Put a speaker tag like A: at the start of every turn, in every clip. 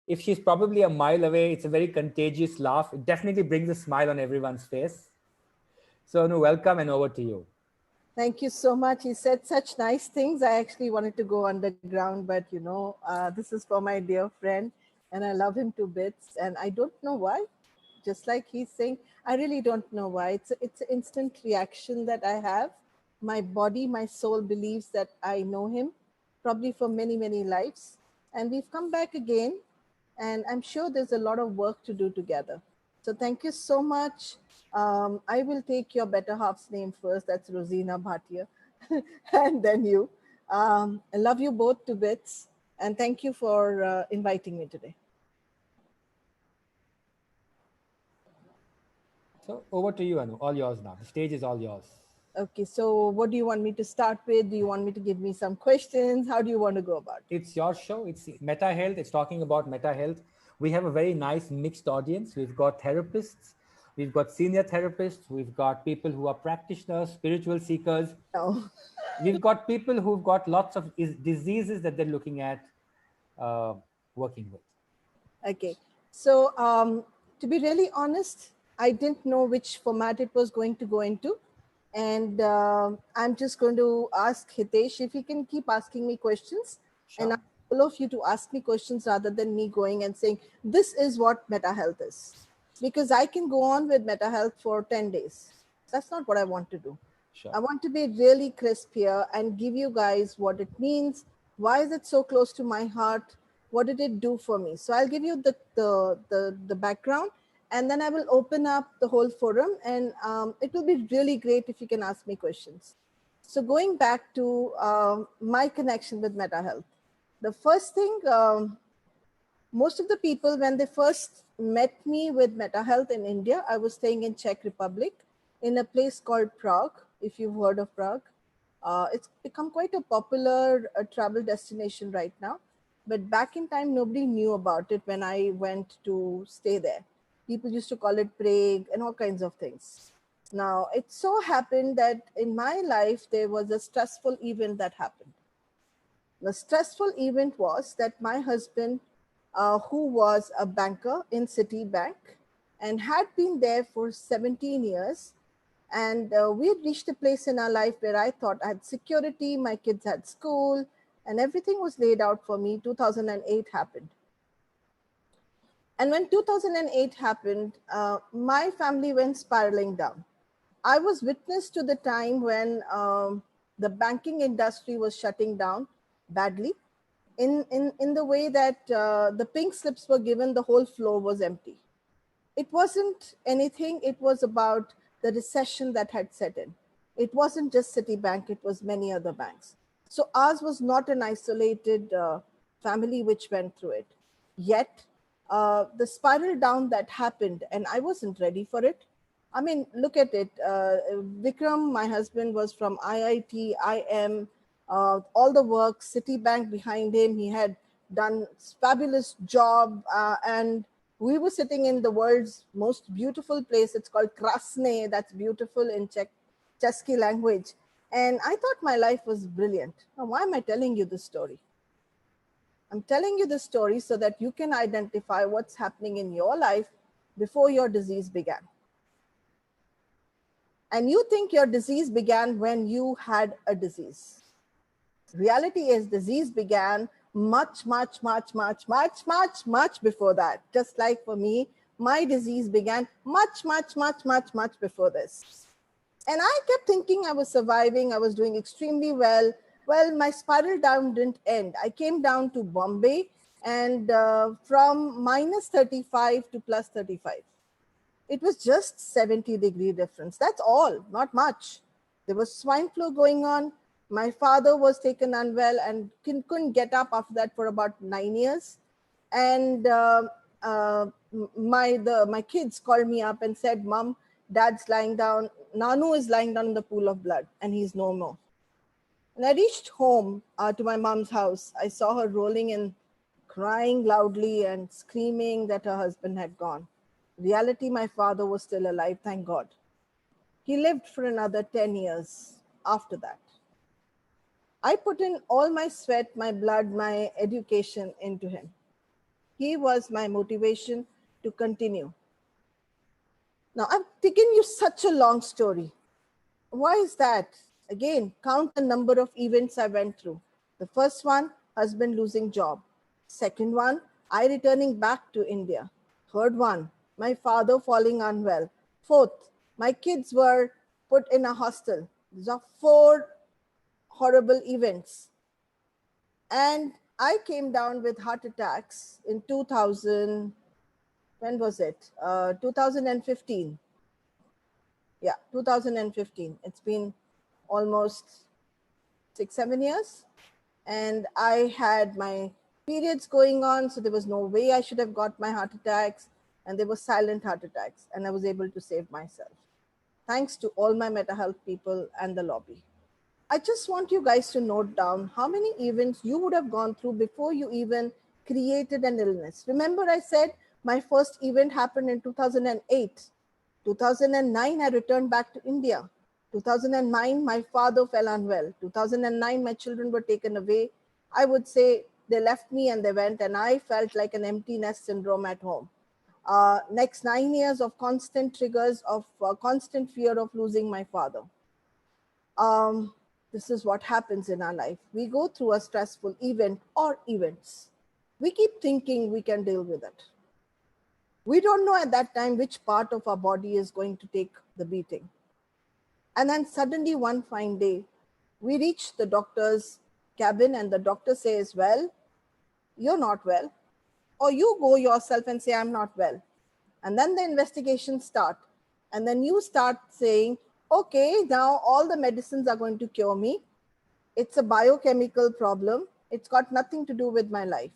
A: If she's probably a mile away, it's a very contagious laugh. It definitely brings a smile on everyone's face. So, Anu, welcome and over to you.
B: Thank you so much. He said such nice things. I actually wanted to go underground, but this is for my dear friend, and I love him to bits. And I don't know why. Just like he's saying, I really don't know why. It's an instant reaction that I have. My body, my soul believes that I know him, probably for many, many lives. And we've come back again, and I'm sure there's a lot of work to do together. So thank you so much. I will take your better half's name first. That's Rosina Bhatia, and then you. I love you both to bits, and thank you for inviting me today.
A: So, over to you, Anu. All yours now. The stage is all yours.
B: Okay, so what do you want me to start with? Do you want me to give me some questions? How do you want to go about it?
A: It's your show. It's Meta Health. It's talking about Meta Health. We have a very nice mixed audience. We've got therapists, we've got senior therapists, we've got people who are practitioners, spiritual seekers.
B: No.
A: We've got people who've got lots of diseases that they're looking at uh, working with.
B: Okay. So, to be really honest, I didn't know which format it was going to go into. And I'm just going to ask Hitesh if he can keep asking me questions and
A: Sure.
B: ask all of you to ask me questions rather than me going and saying, this is what Meta Health is. Because I can go on with Meta Health for 10 days. That's not what I want to do.
A: Sure.
B: I want to be really crisp here and give you guys what it means. Why is it so close to my heart? What did it do for me? So I'll give you the background, and then I will open up the whole forum, and it will be really great if you can ask me questions. So going back to my connection with Meta Health, the first thing, most of the people, when they first met me with Meta Health in India, I was staying in Czech Republic in a place called Prague, if you've heard of Prague. It's become quite a popular travel destination right now. But back in time, nobody knew about it when I went to stay there. People used to call it Prague and all kinds of things. Now, it so happened that in my life, there was a stressful event that happened. The stressful event was that my husband, who was a banker in Citibank and had been there for 17 years, and we had reached a place in our life where I thought I had security, my kids had school, and everything was laid out for me. 2008 happened. And when 2008 happened, my family went spiraling down. I was witness to the time when the banking industry was shutting down badly, in the way that the pink slips were given, the whole floor was empty. It wasn't anything, it was about the recession that had set in. It wasn't just Citibank, it was many other banks. So ours was not an isolated family which went through it. Yet, the spiral down that happened, and I wasn't ready for it. I mean, look at it. Vikram, my husband, was from IIT, IM, all the work, Citibank behind him. He had done fabulous job, and we were sitting in the world's most beautiful place. It's called Krasne. That's beautiful in Chesky language. And I thought my life was brilliant. Now, why am I telling you this story? I'm telling you this story so that you can identify what's happening in your life before your disease began. And you think your disease began when you had a disease. Reality is disease began much, much, much, much, much, much, much before that. Just like for me, my disease began much, much, much, much, much before this. And I kept thinking I was surviving. I was doing extremely well. Well, my spiral down didn't end. I came down to Bombay, and from minus 35 to plus 35. It was just 70-degree difference. That's all, not much. There was swine flu going on. My father was taken unwell and couldn't get up after that for about 9 years. And my kids called me up and said, Mom, Dad's lying down. Nanu is lying down in the pool of blood and he's no more. When I reached home to my mom's house, I saw her rolling in, crying loudly and screaming that her husband had gone. Reality, my father was still alive, thank God. He lived for another 10 years after that. I put in all my sweat, my blood, my education into him. He was my motivation to continue. Now, I've taken you such a long story. Why is that? Again, count the number of events I went through. The first one, husband losing job. Second one, I returning back to India. Third one, my father falling unwell. Fourth, my kids were put in a hostel. These are 4 horrible events. And I came down with heart attacks in 2000. When was it? 2015. Yeah, 2015. It's been almost 6-7 years. And I had my periods going on, so there was no way I should have got my heart attacks. And they were silent heart attacks. And I was able to save myself. Thanks to all my Meta Health people and the lobby. I just want you guys to note down how many events you would have gone through before you even created an illness. Remember, I said my first event happened in 2008. 2009, I returned back to India. 2009, my father fell unwell. 2009, my children were taken away. I would say they left me and they went, and I felt like an empty nest syndrome at home. Next 9 years of constant triggers of constant fear of losing my father. This is what happens in our life. We go through a stressful event or events. We keep thinking we can deal with it. We don't know at that time which part of our body is going to take the beating. And then suddenly one fine day, we reach the doctor's cabin and the doctor says, well, you're not well. Or you go yourself and say, I'm not well. And then the investigations start. And then you start saying, okay, now all the medicines are going to cure me. It's a biochemical problem. It's got nothing to do with my life.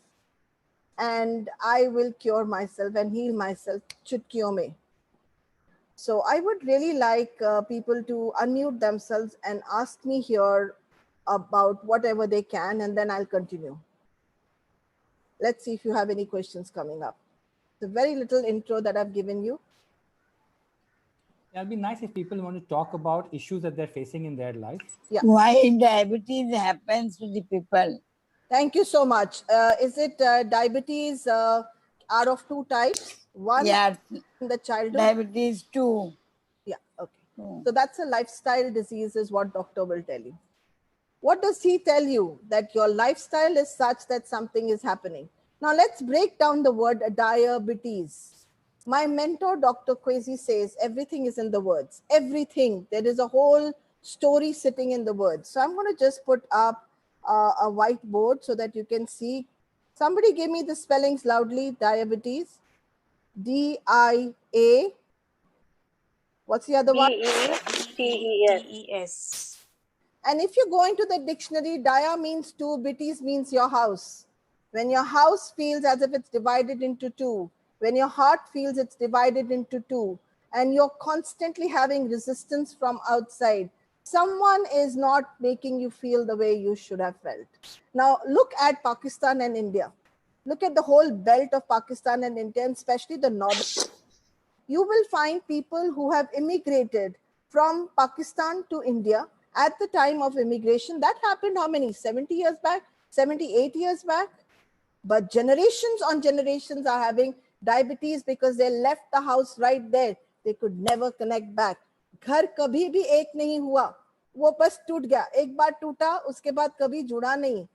B: And I will cure myself and heal myself, should cure me. So I would really like people to unmute themselves and ask me here about whatever they can, and then I'll continue. Let's see if you have any questions coming up. The very little intro that I've given you.
A: It'd be nice if people want to talk about issues that they're facing in their life.
B: Yeah.
C: Why diabetes happens to the people?
B: Thank you so much. Is it diabetes are of 2 types? One
C: Yeah,
B: in the childhood.
C: diabetes 2.
B: Yeah, okay.
C: Oh.
B: So that's a lifestyle disease is what doctor will tell you. What does he tell you? That your lifestyle is such that something is happening. Now let's break down the word diabetes. My mentor, Dr. Kwesi, says everything is in the words. Everything. There is a whole story sitting in the words. So I'm going to just put up a whiteboard so that you can see. Somebody give me the spellings loudly. Diabetes. D-I-A. What's the other one?
D: D-E-T-E-S.
B: And if you go into the dictionary, dia means 2, bitis means your house. When your house feels as if it's divided into 2, when your heart feels it's divided into 2, and you're constantly having resistance from outside, someone is not making you feel the way you should have felt. Now, look at Pakistan and India. Look at the whole belt of Pakistan and India, and especially the north. You will find people who have immigrated from Pakistan to India at the time of immigration. That happened how many? 70 years back? 78 years back? But generations on generations are having diabetes because they left the house right there. They could never connect back. घर कभी भी एक नहीं हुआ, वो बस टूट गया. एक बार टूटा, उसके बाद कभी जुड़ा नहीं.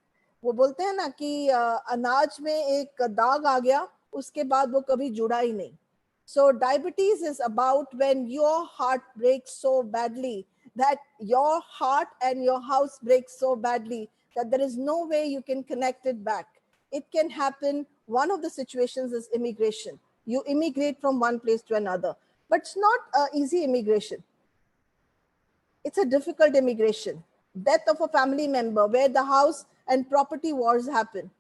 B: वो बोलते हैं ना कि अनाज में एक दाग आ गया, उसके बाद वो कभी जुड़ा ही नहीं. So diabetes is about when your heart breaks so badly that your heart and your house breaks so badly that there is no way you can connect it back. It can happen. One of the situations is immigration. You immigrate from one place to another, but it's not an easy immigration. It's a difficult immigration. Death of a family member where the house and property wars happen.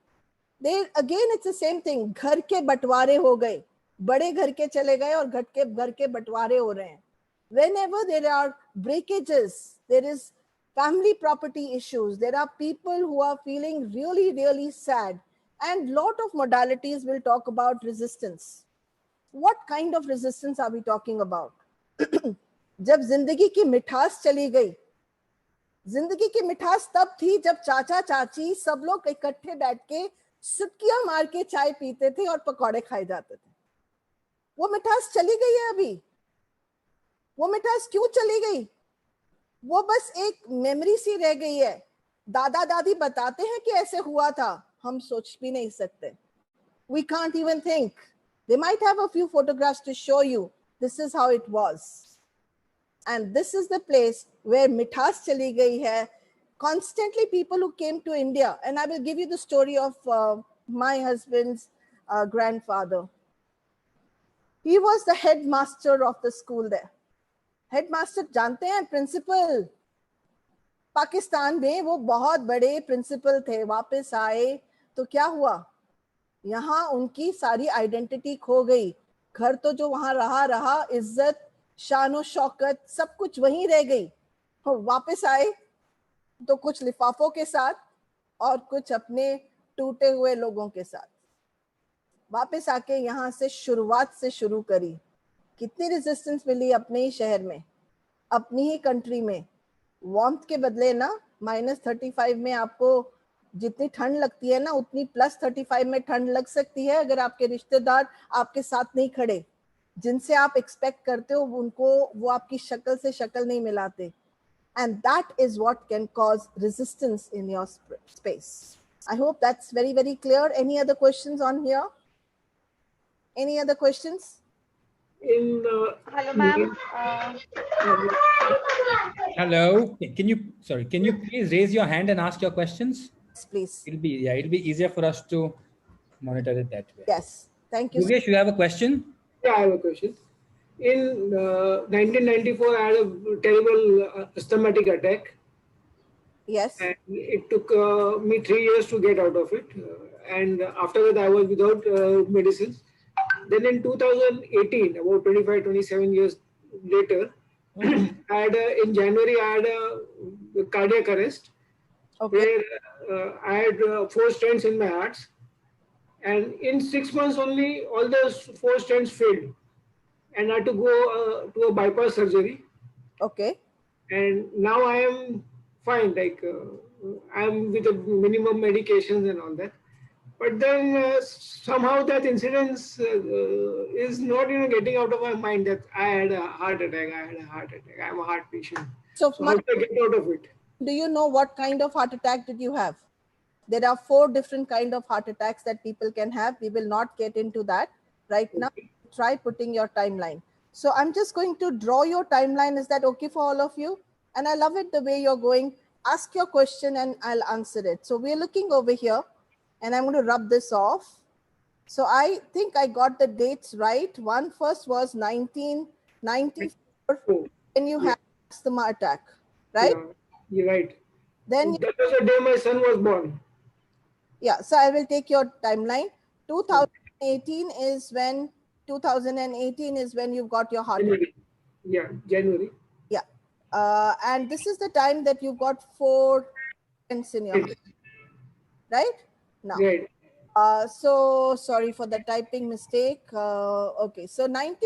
B: There again, it's the same thing. घर के बंटवारे हो गए, बड़े घर के चले गए और घर के बंटवारे हो रहे हैं. Whenever there are breakages, there is family property issues. There are people who are feeling really, really sad. And lot of modalities will talk about resistance. What kind of resistance are we talking about? जब जिंदगी की मिठास चली गई, जिंदगी की मिठास तब थी जब चाचा चाची सब लोग इकट्ठे बैठ के सिटकियां मार के चाय पीते थे और पकौड़े खाए जाते थे। वो मिठास चली गई है अभी। वो मिठास क्यों चली गई? वो बस एक मेमोरी सी रह गई है। दादा दादी बताते हैं कि ऐसे हुआ था, हम सोच भी नहीं सकते। We can't even think. They might have a few photographs to show you this is how it was. And this is the place where mithas chali gayi hai. Constantly people who came to India, and I will give you the story of my husband's grandfather. He was the headmaster of the school there. Headmaster जानते हैं, principal. Pakistan में वो बहुत बड़े principal थे, वापस आए तो क्या हुआ? यहाँ उनकी सारी आइडेंटिटी खो गई। घर तो जो वहां रहा, इज्जत, शान और शौकत सब कुछ वहीं रह गई। वापस आए तो कुछ लिफाफों के साथ और कुछ अपने टूटे हुए लोगों के साथ। वापस आके यहाँ से शुरुआत से शुरू करी। कितनी रेजिस्टेंस मिली अपने ही शहर में, अपनी ही कंट्री में। वार्मथ के बदले ना -35 में आपको जितनी ठंड लगती है ना, उतनी +35 में ठंड लग सकती है अगर आपके रिश्तेदार आपके साथ नहीं खड़े। जिनसे आप एक्सपेक्ट करते हो उनको वो आपकी शक्ल से शक्ल नहीं मिलाते। And that is what can cause resistance in your space. I hope that's very, very clear. Any other questions on here? Any other questions?
D: Hello, ma'am.
A: Hello. Can you please raise your hand and ask your questions?
B: Yes, please.
A: It'll be easier for us to monitor it that way.
B: Yes. Thank you.
A: Yogesh, you have a question?
D: Yeah, I have a question. In 1994, I had a terrible asthmatic attack.
B: Yes.
D: And it took me 3 years to get out of it. And after that, I was without medicines. Then in 2018, about 25-27 years later, I had in January, I had a cardiac arrest.
B: Okay.
D: Where I had 4 stents in my heart. And in 6 months only, all those 4 stents failed. And I had to go to a bypass surgery.
B: Okay.
D: And now I am fine, like I'm with a minimum medications and all that. But then somehow that incidence is not getting out of my mind that I had a heart attack. I'm a heart patient.
B: So
D: how do I get out of it?
B: Do you know what kind of heart attack did you have? There are 4 different kind of heart attacks that people can have. We will not get into that right now. Try putting your timeline. So I'm just going to draw your timeline. Is that okay for all of you? And I love it the way you're going. Ask your question and I'll answer it. So we're looking over here and I'm going to rub this off. So I think I got the dates right. One first was 1994 when you had asthma attack, right?
D: Yeah, you're right.
B: Then
D: that was the day my son was born.
B: Yeah, so I will take your timeline. 2018 is when you've got your heart attack.
D: Yeah, January.
B: Yeah. And this is the time that you got 4 stents in your head, right? Now.
D: Right.
B: So sorry for the typing mistake. Okay, so
D: July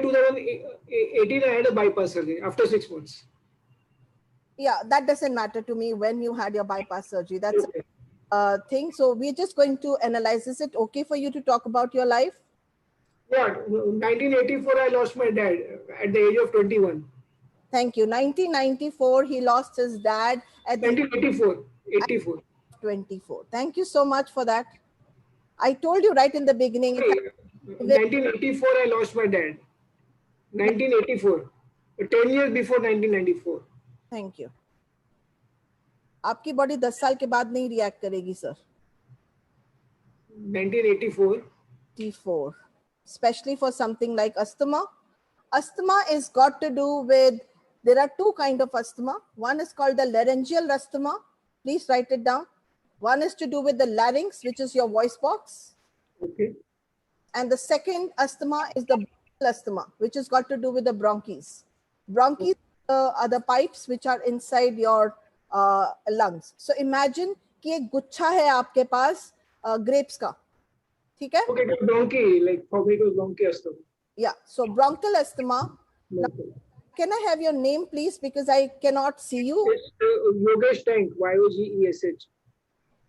D: 2018, I had a bypass surgery after 6 months.
B: Yeah, that doesn't matter to me when you had your bypass surgery. That's okay. A thing. So we're just going to analyze. Is it okay for you to talk about your life?
D: Yeah, 1984, I lost my dad at the age of 21.
B: Thank you. 1994, he lost his dad at
D: 1984.
B: 24. Thank you so much for that. I told you right in the beginning.
D: 1984, I lost my dad. 1984, 10 years before 1994.
B: Thank you. आपकी body 10 साल के बाद नहीं react करेगी sir.
D: 1984.
B: Especially for something like asthma. Asthma is got to do with, there are 2 kinds of asthma. One is called the laryngeal asthma. Please write it down. One is to do with the larynx, which is your voice box.
D: Okay.
B: And the second asthma is the bronchial asthma, which has got to do with the bronchies. Bronchies are the pipes which are inside your lungs. So imagine कि एक गुच्छा है आपके पास grapes का, ठीक है?
D: Okay, bronchi, like for me it was bronchi asthma.
B: Yeah, so bronchial asthma. Now, can I have your name, please, because I cannot see you?
D: It's Yogesh Tank, Yogesh.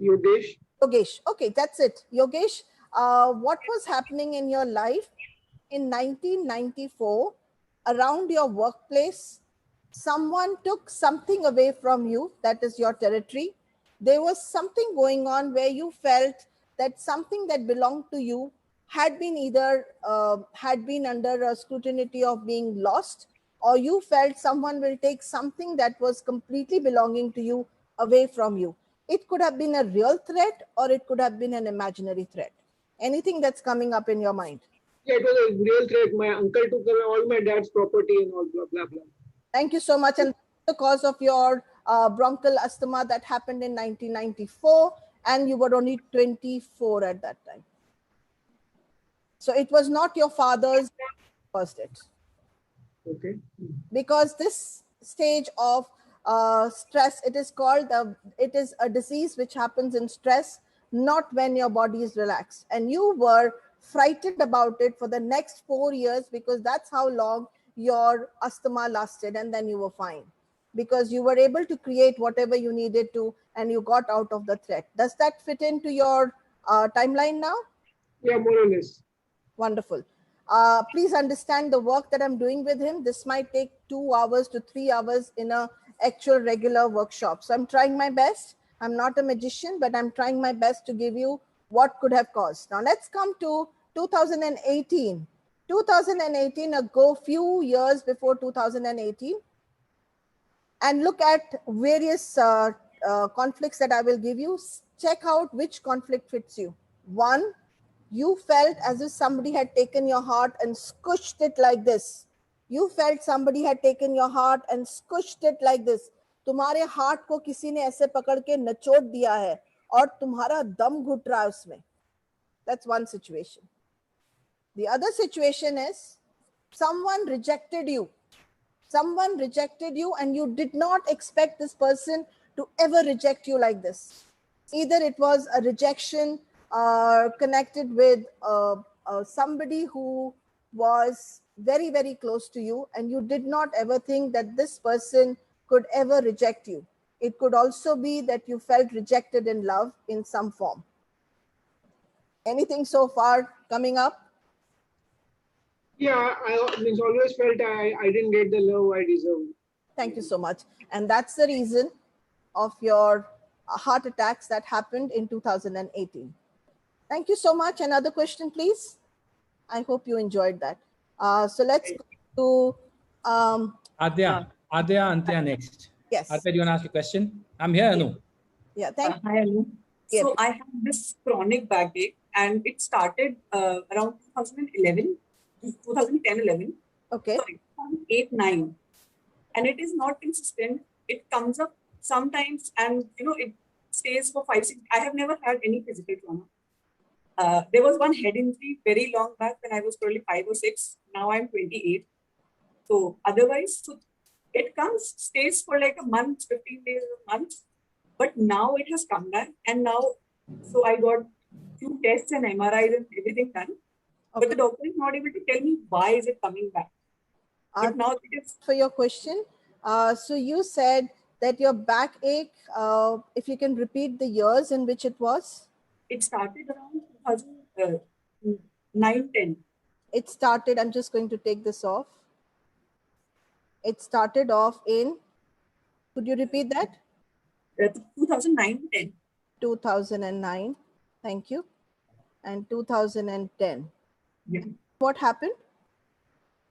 D: Yogesh
B: Yogesh. Okay, that's it. Yogesh, what was happening in your life in 1994 around your workplace? Someone took something away from you, that is your territory. There was something going on where you felt that something that belonged to you had been either had been under a scrutiny of being lost, or you felt someone will take something that was completely belonging to you away from you. It could have been a real threat or it could have been an imaginary threat. Anything that's coming up in your mind?
D: Yeah, it was a real threat. My uncle took away all my dad's property and all blah blah blah.
B: Thank you so much. And the cause of your bronchial asthma that happened in 1994, and you were only 24 at that time. So it was not your father's caused it.
D: Okay.
B: Because this stage of stress, it is called, it is a disease which happens in stress, not when your body is relaxed. And you were frightened about it for the next 4 years because that's how long your asthma lasted, and then you were fine because you were able to create whatever you needed to and you got out of the threat. Does that fit into your timeline now?
D: Yeah, more or less.
B: Wonderful. Please understand the work that I'm doing with him. This might take 2 hours to 3 hours in a actual regular workshop. So I'm trying my best. I'm not a magician, but I'm trying my best to give you what could have caused. Now let's come to 2018. 2018, few years before 2018, and look at various conflicts that I will give you. Check out which conflict fits you. One, you felt as if somebody had taken your heart and squished it like this. You felt somebody had taken your heart and squished it like this. तुम्हारे heart को किसी ने ऐसे पकड़ के नचोड़ दिया है और तुम्हारा दम घुट रहा है उसमें. That's one situation. The other situation is someone rejected you. Someone rejected you and you did not expect this person to ever reject you like this. Either it was a rejection connected with somebody who was very, very close to you and you did not ever think that this person could ever reject you. It could also be that you felt rejected in love in some form. Anything so far coming up?
D: Yeah, I always felt I didn't get the love I deserved.
B: Thank you so much. And that's the reason of your heart attacks that happened in 2018. Thank you so much. Another question, please. I hope you enjoyed that. So let's go to
A: Adya. Adya, Antya next.
B: Yes.
A: Adya, do you want to ask a question? I'm here, Anu.
B: Yeah, thank you.
E: Hi, Anu.
B: Yeah.
E: So I have this chronic backache and it started around 2011, 2010-11.
B: Okay.
E: Sorry, 2008-9. And it is not consistent. It comes up sometimes and, it stays for 5-6. I have never had any physical trauma. There was one head injury very long back when I was probably 5 or 6. Now I'm 28. So otherwise, it comes, stays for like a month, 15 days, a month. But now it has come back. And now, so I got few tests and MRIs and everything done.
B: Okay.
E: But the doctor is not able to tell me why is it coming back. But now it is.
B: For your question, so you said that your backache, if you can repeat the years in which it was?
E: It started around 2009-10.
B: It started, I'm just going to take this off. It started off in, could you repeat that?
E: 2009-10.
B: 2009, thank you. And 2010.
E: Yeah.
B: What happened?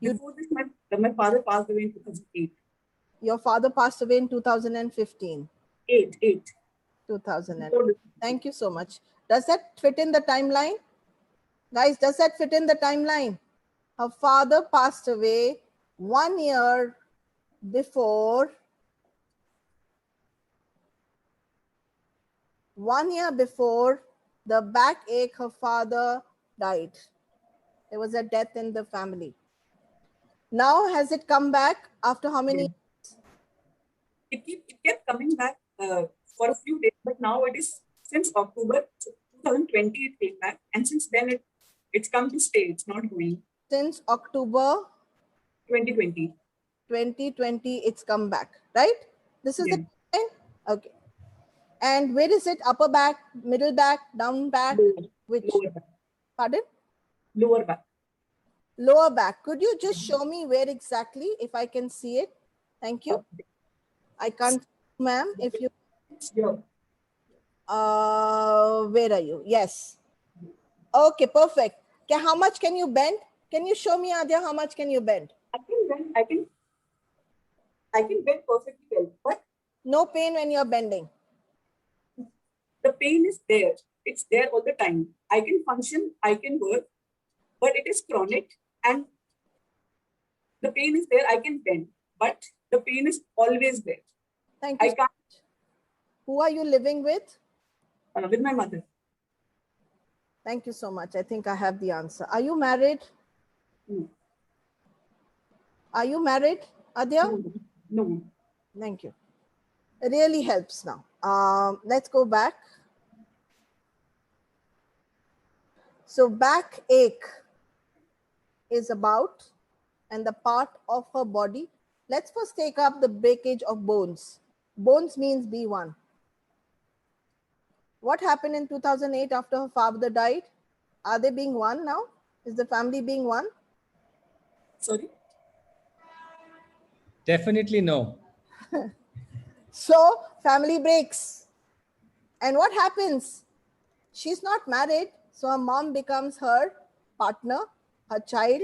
E: Before this, my father passed away in 2008.
B: Your father passed away in 2015.
E: 8.
B: 2000. Thank you so much. Does that fit in the timeline? Guys, does that fit in the timeline? Her father passed away 1 year before. 1 year before the backache, her father died. There was a death in the family. Now, has it come back after how many years?
E: It kept coming back for a few days, but now it is since October 2020 it came back, and since then it's come to stay. It's not going.
B: Since October
E: 2020.
B: 2020, it's come back, right? This is the time? Okay. And where is it? Upper back, middle back, down back? Which?
E: Lower back.
B: Pardon?
E: Lower back.
B: Lower back. Could you just show me where exactly, if I can see it? Thank you. I can't, ma'am, if you,
E: Here.
B: where are you? Yes. Okay, perfect. Okay, how much can you bend? Can you show me, Adya, how much can you bend?
E: I can bend perfectly well, but
B: No pain when you're bending.
E: the pain is there. It's there all the time. I can function, I can work, but it is chronic and the pain is there. I can bend, but the pain is always there.
B: Thank you.
E: I can't
B: Who are you living with?
E: with my mother.
B: Thank you so much. I think I have the answer. Are you married?
E: No.
B: Are you married, Adya?
E: No.
B: Thank you. It really helps now. Let's go back. So backache is about, and the part of her body. Let's first take up the breakage of bones. Bones means B1. What happened in 2008 after her father died? Are they being one now? Is the family being one?
E: Sorry?
A: Definitely no.
B: So family breaks. And what happens? She's not married, so her mom becomes her partner, her child,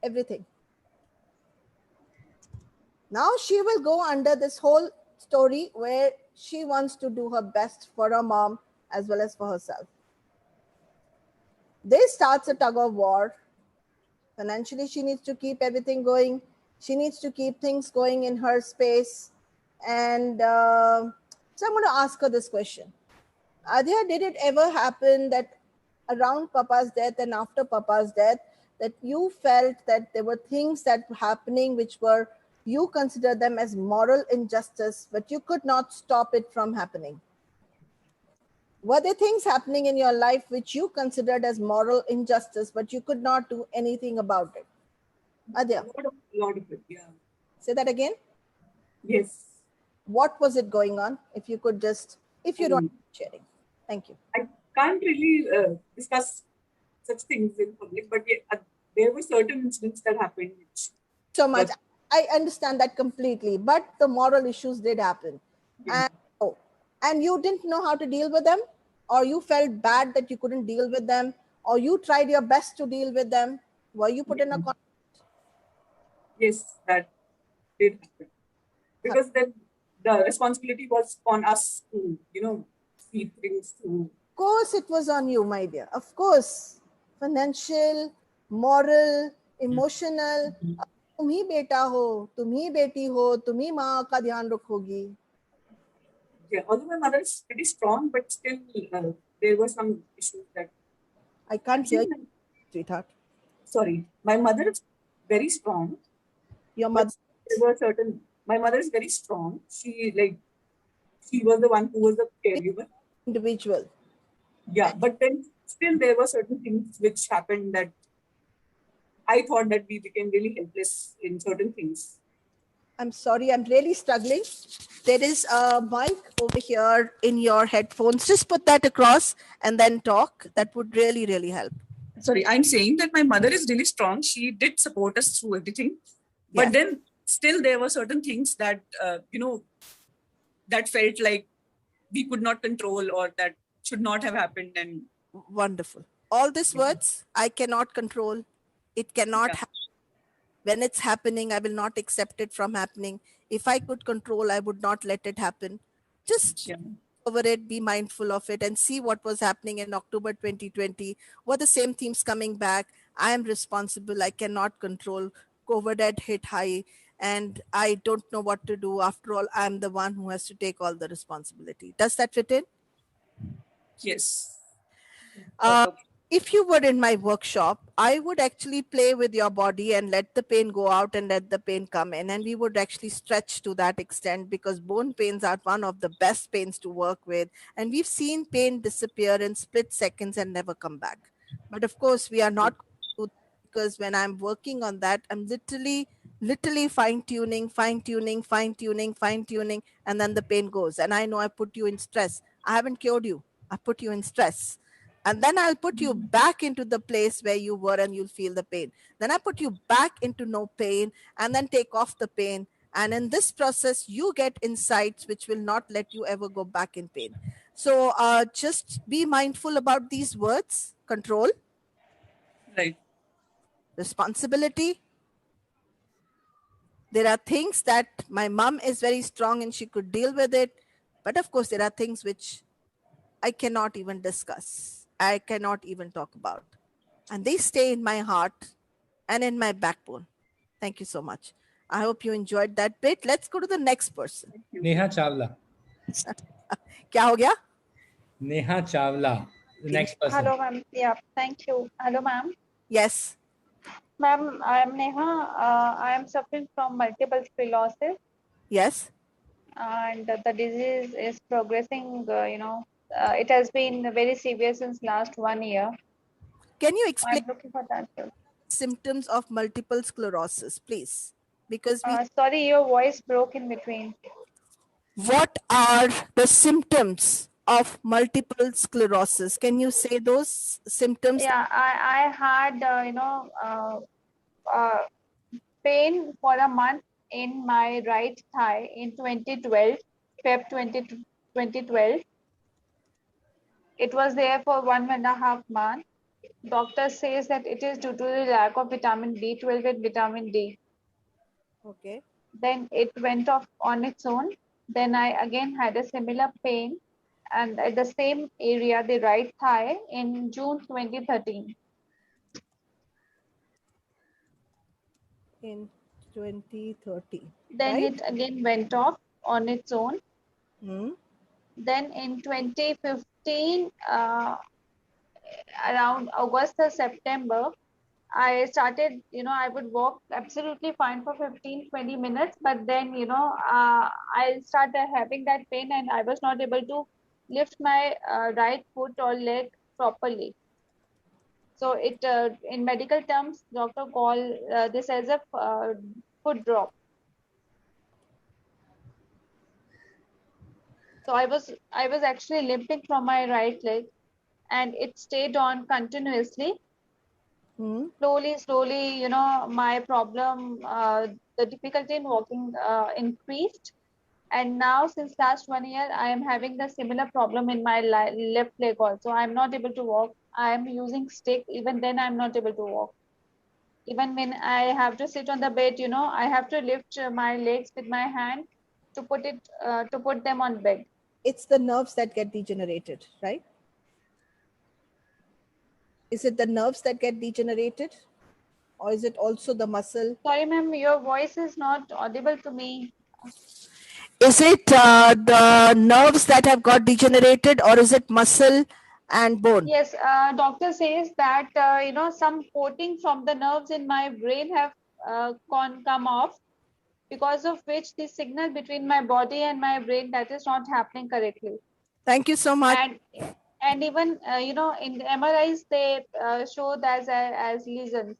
B: everything. Now she will go under this whole story where she wants to do her best for her mom as well as for herself. This starts a tug of war. Financially, she needs to keep everything going. She needs to keep things going in her space. And so I'm going to ask her this question. Adya, did it ever happen that around Papa's death and after Papa's death, that you felt that there were things that were happening which were, you consider them as moral injustice, but you could not stop it from happening? Were there things happening in your life which you considered as moral injustice, but you could not do anything about it? Adya,
E: Lot of it, yeah.
B: say that again.
E: Yes.
B: What was it going on? If you could just, if you don't mind sharing. Thank you.
E: I can't really discuss such things in public, but yeah, there were certain incidents that happened which
B: So much. I understand that completely, but the moral issues did happen.
E: Yeah.
B: And you didn't know how to deal with them, or you felt bad that you couldn't deal with them, or you tried your best to deal with them. Were you put in a
E: yes, that did happen. Because then the responsibility was on us to, see things through.
B: Of course, it was on you, my dear. Of course. Financial, moral, emotional. तुम ही बेटा हो, तुम ही बेटी हो, तुम ही माँ का ध्यान रखोगी.
E: Yeah, although my mother is pretty strong, but still there were some issues that.
B: I can't hear you, sweetheart.
E: Sorry, my mother is very strong.
B: Your mother.
E: There were certain. My mother is very strong. She was the one who was the caregiver.
B: Individual.
E: Yeah, but then still there were certain things which happened that I thought that we became really helpless in certain things.
B: I'm sorry, I'm really struggling. There is a mic over here in your headphones. Just put that across and then talk. That would really, really help.
E: Sorry, I'm saying that my mother is really strong. She did support us through everything. But
B: Yeah.
E: then still there were certain things that, that felt like we could not control or that should not have happened. And
B: Wonderful. All these words, I cannot control. It cannot happen. When it's happening, I will not accept it from happening. If I could control, I would not let it happen. Just over it, be mindful of it, and see what was happening in October 2020. Were the same themes coming back? I am responsible. I cannot control. COVID had hit high, and I don't know what to do. After all, I'm the one who has to take all the responsibility. Does that fit in?
E: yes.
B: If you were in my workshop, I would actually play with your body and let the pain go out and let the pain come in. And we would actually stretch to that extent, because bone pains are one of the best pains to work with. And we've seen pain disappear in split seconds and never come back. But of course, we are not, because when I'm working on that, I'm literally literally fine tuning, fine tuning, fine tuning, fine tuning, and then the pain goes. And I know I put you in stress. I haven't cured you. I put you in stress. And then I'll put you back into the place where you were and you'll feel the pain. Then I put you back into no pain and then take off the pain. And in this process, you get insights which will not let you ever go back in pain. So just be mindful about these words: control,
E: Right.
B: responsibility. There are things that my mom is very strong and she could deal with it. But of course, there are things which I cannot even discuss. I cannot even talk about. And they stay in my heart and in my backbone. Thank you so much. I hope you enjoyed that bit. Let's go to the next person.
A: Neha Chawla.
B: Kya ho gaya?
A: Neha Chawla, the next person.
F: Hello, ma'am. Yeah, thank you. Hello, ma'am.
B: Yes.
F: Ma'am, I am Neha. I am suffering from multiple sclerosis,
B: Yes.
F: and the disease is progressing. It has been very severe since last 1 year.
B: Can you explain
F: I'm looking for that.
B: symptoms of multiple sclerosis, please? Because we,
F: Sorry, your voice broke in between.
B: what are the symptoms of multiple sclerosis? Can you say those symptoms?
F: Yeah, I had pain for a month in my right thigh in 2012, Feb 2012. It was there for 1.5 months. Doctor says that it is due to the lack of vitamin B12 and vitamin D.
B: Okay.
F: Then it went off on its own. Then I again had a similar pain and at the same area, the right thigh, in June 2013.
B: In 2030.
F: Then
B: right?
F: it again went off on its own.
B: Hmm.
F: Then in 2015, around August or September, I started, I would walk absolutely fine for 15-20 minutes, but then, I started having that pain and I was not able to lift my right foot or leg properly. So it, in medical terms, doctor call this as a foot drop. So I was actually limping from my right leg, and it stayed on continuously.
B: Hmm.
F: Slowly, my problem, the difficulty in walking increased. And now since last 1 year, I am having the similar problem in my left leg also. I'm not able to walk. I am using stick. Even then, I'm not able to walk. Even when I have to sit on the bed, I have to lift my legs with my hand to put them on bed.
B: It's the nerves that get degenerated, right? Is it the nerves that get degenerated? Or is it also the muscle?
F: Sorry, ma'am, your voice is not audible to me.
B: Is it the nerves that have got degenerated, or is it muscle and bone?
F: Yes, doctor says that, some coating from the nerves in my brain have come off, because of which the signal between my body and my brain, that is not happening correctly.
B: Thank you so much.
F: And even, in the MRIs, they show that as lesions.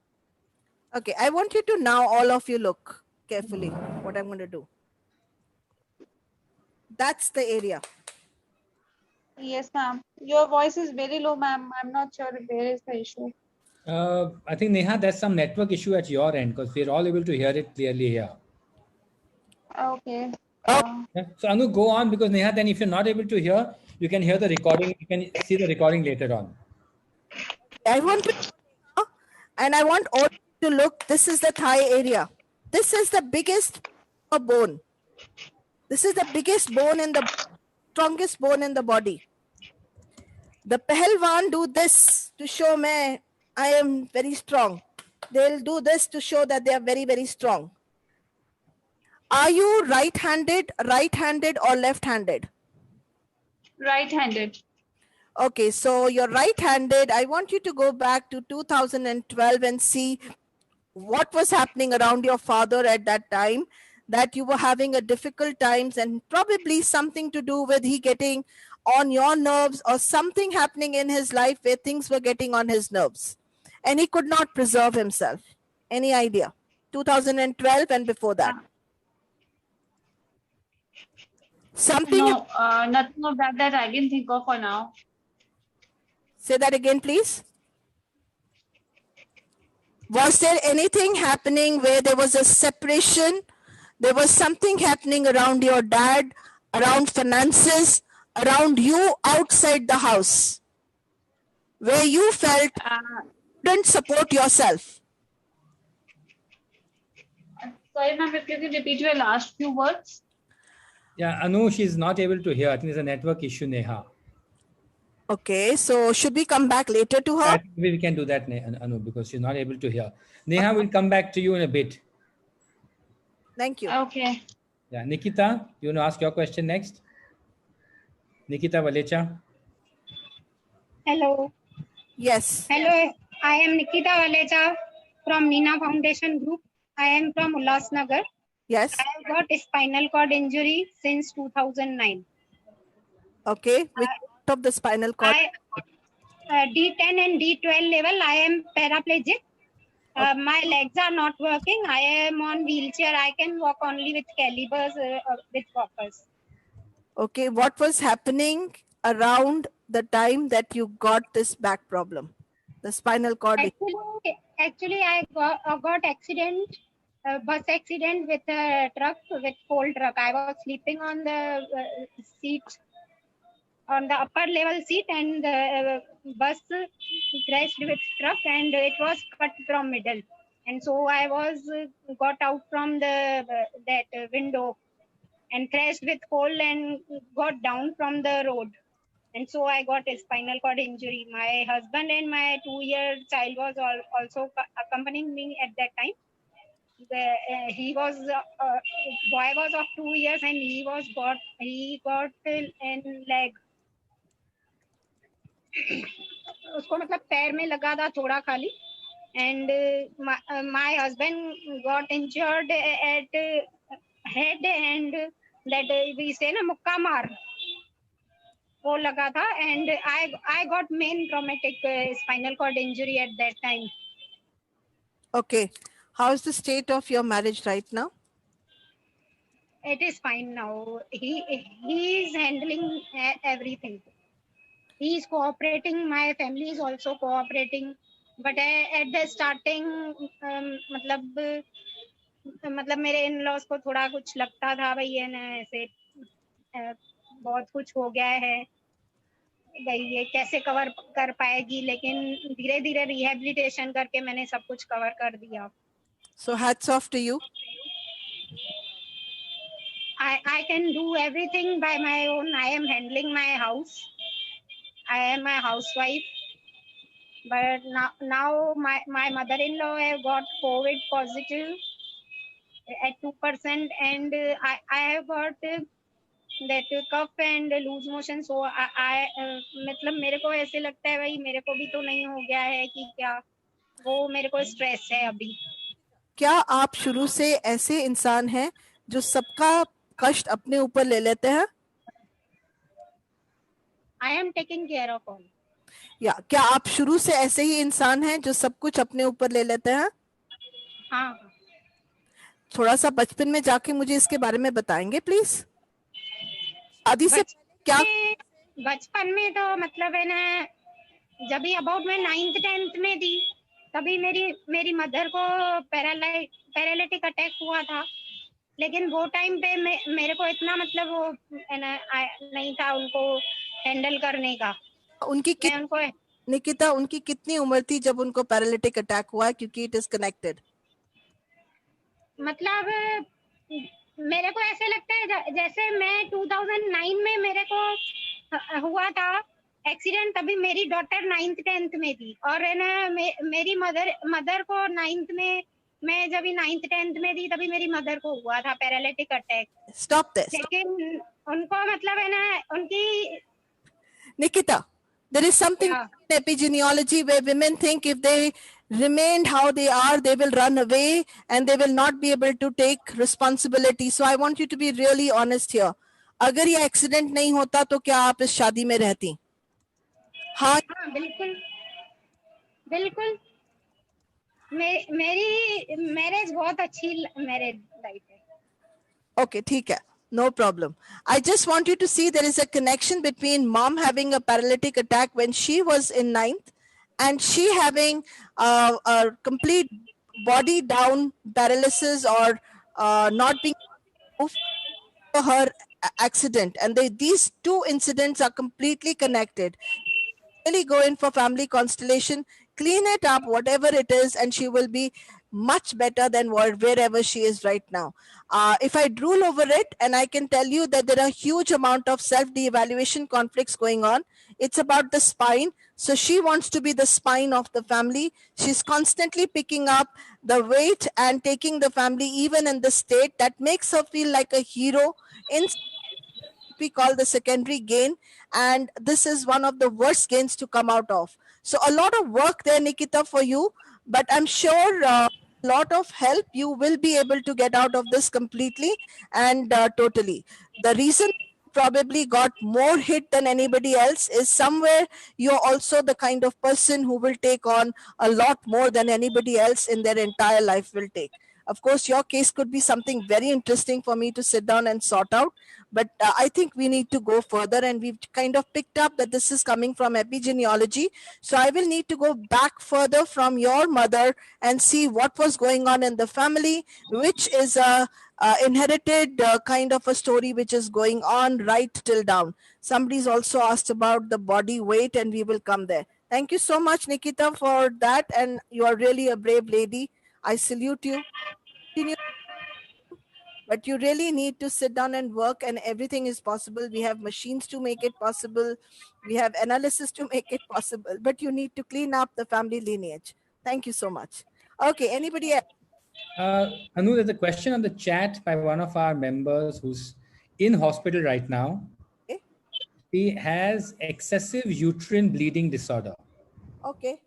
B: Okay, I want you to now, all of you, look carefully what I'm going to do. That's the area.
F: Yes, ma'am. Your voice is very low, ma'am. I'm not sure where is the issue.
A: I think, Neha, there's some network issue at your end because we're all able to hear it clearly here.
F: Okay.
A: Yeah. So Anu, go on, because Neha, then if you're not able to hear, you can hear the recording. You can see the recording later on.
B: I want to, and I want all to look. This is the thigh area. This is the biggest bone. This is the biggest bone in the strongest bone in the body. The Pahalwan do this to show me I am very strong. They'll do this to show that they are very, very strong. Are you right-handed or left-handed?
F: Right-handed.
B: Okay, so you're right-handed. I want you to go back to 2012 and see what was happening around your father at that time, that you were having a difficult times, and probably something to do with he getting on your nerves or something happening in his life where things were getting on his nerves and he could not preserve himself. Any idea? 2012 and before that? Something.
F: No, nothing of that I can think of for now.
B: Say that again, please. Was there anything happening where there was a separation? There was something happening around your dad, around finances, around you outside the house, where you felt couldn't support yourself?
F: Sorry, ma'am, if you can repeat your last few words.
A: Yeah, Anu, she's not able to hear. I think there's a network issue, Neha.
B: Okay, so should we come back later to her?
A: I think we can do that, Anu, because she's not able to hear. Neha, we'll come back to you in a bit.
B: Thank you.
F: Okay.
A: Yeah, Nikita, you want to ask your question next? Nikita Valecha.
G: Hello.
B: Yes.
G: Hello. I am Nikita Valecha from Meena Foundation Group. I am from Ulhasnagar.
B: Yes.
G: I have got a spinal cord injury since 2009.
B: Okay. Which part of the spinal cord?
G: D10 and D12 level, I am paraplegic. My legs are not working. I am on wheelchair. I can walk only with calibers, with walkers.
B: Okay. What was happening around the time that you got this back problem? The spinal cord.
G: Actually, I got accident, bus accident with a truck, with coal truck. I was sleeping on the seat, on the upper level seat, and the bus crashed with truck, and it was cut from middle. And so I was got out from the that window and crashed with coal and got down from the road. And so I got a spinal cord injury. My husband and my 2-year child was also accompanying me at that time. He was boy was of 2 years, and he got in leg. उसको मतलब पैर में लगा था थोड़ा खाली. And my husband got injured at head, and that we say na मुक्का मार वो लगा था, and I got main traumatic spinal cord injury at that time.
B: Okay. How is the state of your marriage right now?
G: It is fine now. He is handling everything. He is cooperating. My family is also cooperating. But at the starting, मतलब मेरे in-laws को थोड़ा कुछ लगता था भाई ये ना ऐसे बहुत कुछ हो गया है, भाई ये कैसे कवर कर पाएगी, लेकिन धीरे-धीरे रिहैबिलिटेशन करके मैंने सब कुछ कवर कर दिया.
B: So hats off to you.
G: I can do everything by my own. I am handling my house. I am a housewife. But now my mother-in-law have got COVID positive at 2%, and I have got that cough and loose motion. So मतलब मेरे को ऐसे लगता है भाई मेरे को भी तो नहीं हो गया है कि क्या, वो मेरे को स्ट्रेस है अभी.
B: क्या आप शुरू से ऐसे इंसान हैं जो सबका कष्ट अपने ऊपर ले लेते हैं?
G: I am taking care of all.
B: या क्या आप शुरू से ऐसे ही इंसान हैं जो सब कुछ अपने ऊपर ले लेते हैं?
G: हाँ.
B: थोड़ा सा बचपन में जाके मुझे इसके बारे में बताएंगे प्लीज. आदि से क्या
G: बचपन में तो मतलब है ना, जब भी अबाउट मैं 9th 10th में थी तभी मेरी मदर को पैरालिटिक अटैक हुआ था. लेकिन वो टाइम पे मेरे को इतना मतलब वो नहीं था उनको हैंडल करने का.
B: निकिता, उनकी कितनी उम्र थी जब उनको पैरालिटिक अटैक हुआ? क्योंकि इट इज कनेक्टेड.
G: मतलब मेरे को ऐसे लगता है जैसे मैं 2009 में मेरे को हुआ था एक्सीडेंट, तभी मेरी डॉटर 9th 10th में थी, और है ना मेरी मदर को 9th में, मैं जब 9th 10th में थी तभी मेरी मदर को हुआ था पैरालिटिक अटैक.
B: Stop this.
G: लेकिन उनको मतलब है ना उनकी
B: Nikita, there is something in epigenealogy where women think if they remained how they are, they will run away and they will not be able to take responsibility. So I want you to be really honest here. अगर ये accident नहीं होता तो क्या आप इस शादी में रहती? हाँ
G: बिल्कुल बिल्कुल. मेरी मैरिज बहुत अच्छी मैरिज लाइफ है.
B: Okay, ठीक है. No problem. I just want you to see there is a connection between mom having a paralytic attack when she was in ninth and she having a complete body down paralysis or not being moved for her accident. And these two incidents are completely connected. Really go in for family constellation, clean it up, whatever it is, and she will be much better than wherever she is right now. If I drool over it, and I can tell you that there are huge amount of self-de-evaluation conflicts going on. It's about the spine. So she wants to be the spine of the family. She's constantly picking up the weight and taking the family even in the state that makes her feel like a hero in we call the secondary gain, and this is one of the worst gains to come out of. So a lot of work there, Nikita, for you, but I'm sure a lot of help you will be able to get out of this completely and totally. The reason probably got more hit than anybody else is somewhere you're also the kind of person who will take on a lot more than anybody else in their entire life will take. Of course, your case could be something very interesting for me to sit down and sort out, but I think we need to go further, and we've kind of picked up that this is coming from epigenealogy. So I will need to go back further from your mother and see what was going on in the family, which is a inherited kind of a story which is going on right till down. Somebody's also asked about the body weight, and we will come there. Thank you so much, Nikita, for that, and you are really a brave lady. I salute you. Continue, but you really need to sit down and work, and everything is possible. We have machines to make it possible. We have analysis to make it possible, but you need to clean up the family lineage. Thank you so much. Okay, anybody else?
A: Anu, there's a question on the chat by one of our members who's in hospital right now.
B: Okay.
A: He has excessive uterine bleeding disorder.
B: Okay.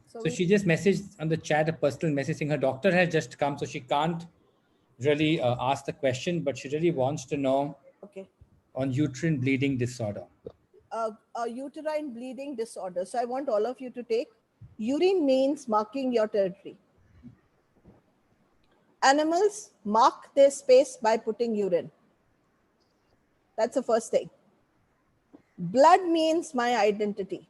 A: So she just messaged on the chat a personal message saying her doctor has just come, so she can't really ask the question, but she really wants to know on uterine bleeding disorder.
B: A uterine bleeding disorder. So I want all of you to take. Urine means marking your territory. Animals mark their space by putting urine. That's the first thing. Blood means my identity.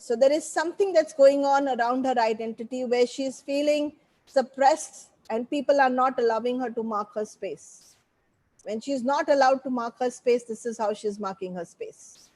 B: So there is something that's going on around her identity where she's feeling suppressed and people are not allowing her to mark her space. When she's not allowed to mark her space, this is how she's marking her space.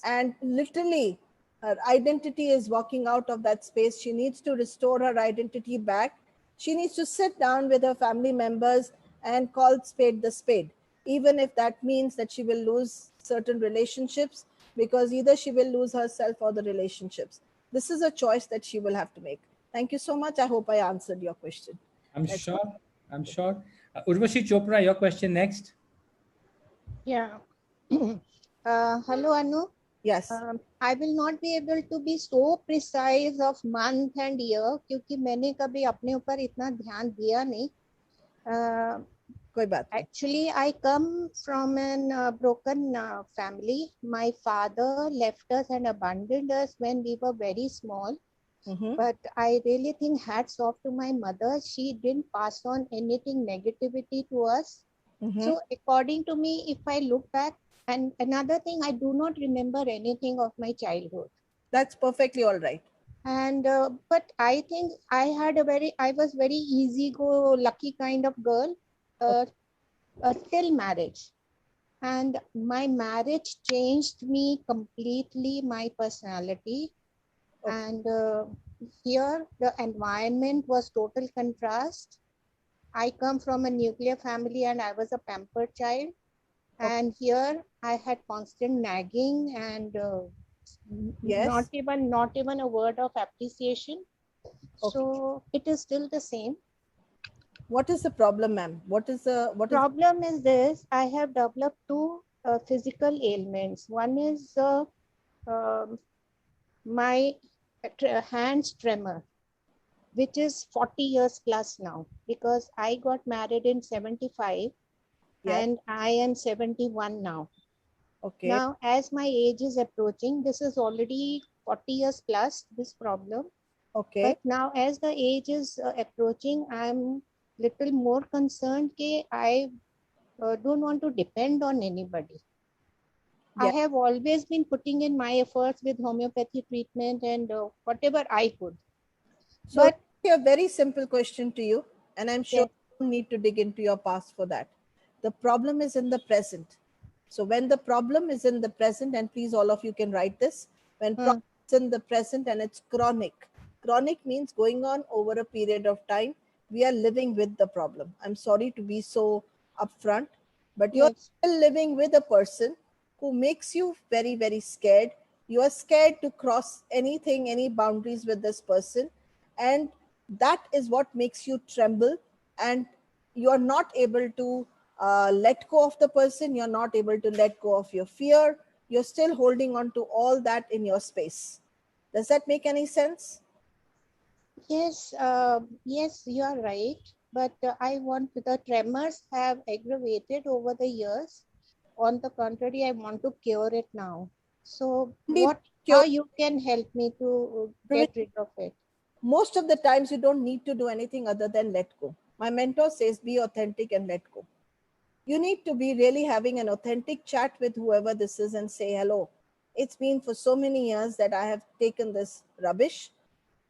B: And literally, her identity is walking out of that space. She needs to restore her identity back. She needs to sit down with her family members and call spade the spade, even if that means that she will lose certain relationships, because either she will lose herself or the relationships. This is a choice that she will have to make. Thank you so much. I hope I answered your question.
A: I'm sure. Urvashi Chopra, your question next.
H: Yeah. Hello, Anu.
B: Yes.
H: I will not be able to be so precise of month and year क्योंकि मैंने कभी अपने ऊपर इतना ध्यान दिया नहीं.
B: कोई बात.
H: Actually, I come from a broken family. My father left us and abandoned us when we were very small. But I really think hats off to my mother. She didn't pass on anything negativity to us. So according to me, if I look back, and another thing, I do not remember anything of my childhood.
B: That's perfectly all right.
H: And but I think I was very easy-go-lucky kind of girl till marriage. And my marriage changed me completely, my personality. And here the environment was total contrast. I come from a nuclear family and I was a pampered child. And here I had constant nagging and not even a word of appreciation. So it is still the same.
B: What is the problem, ma'am?
H: Problem is this: I have developed two physical ailments. One is my hands tremor, which is 40 years plus now, because I got married in 75 and I am 71 now.
B: Okay.
H: Now, as my age is approaching, this is already 40 years plus, this problem.
B: Okay.
H: But now as the age is approaching, I'm little more concerned that I don't want to depend on anybody. I
B: Yeah.
H: have always been putting in my efforts with homeopathy treatment and whatever I could.
B: So
H: But
B: a very simple question to you, and I'm sure
H: Yes.
B: you don't need to dig into your past for that. The problem is in the present. So when the problem is in the present, and please all of you can write this, when problem is in the present and it's chronic. Chronic means going on over a period of time. We are living with the problem. I'm sorry to be so upfront, but you're
H: Yes.
B: still living with a person who makes you very, very scared. You are scared to cross anything, any boundaries with this person. And that is what makes you tremble. And you are not able to let go of the person. You're not able to let go of your fear. You're still holding on to all that in your space. Does that make any sense?
H: Yes, yes, you are right. But I want the tremors have aggravated over the years. On the contrary, I want to cure it now. So, how you can help me to get rid of it?
B: Most of the times, you don't need to do anything other than let go. My mentor says, be authentic and let go. You need to be really having an authentic chat with whoever this is and say, hello, it's been for so many years that I have taken this rubbish.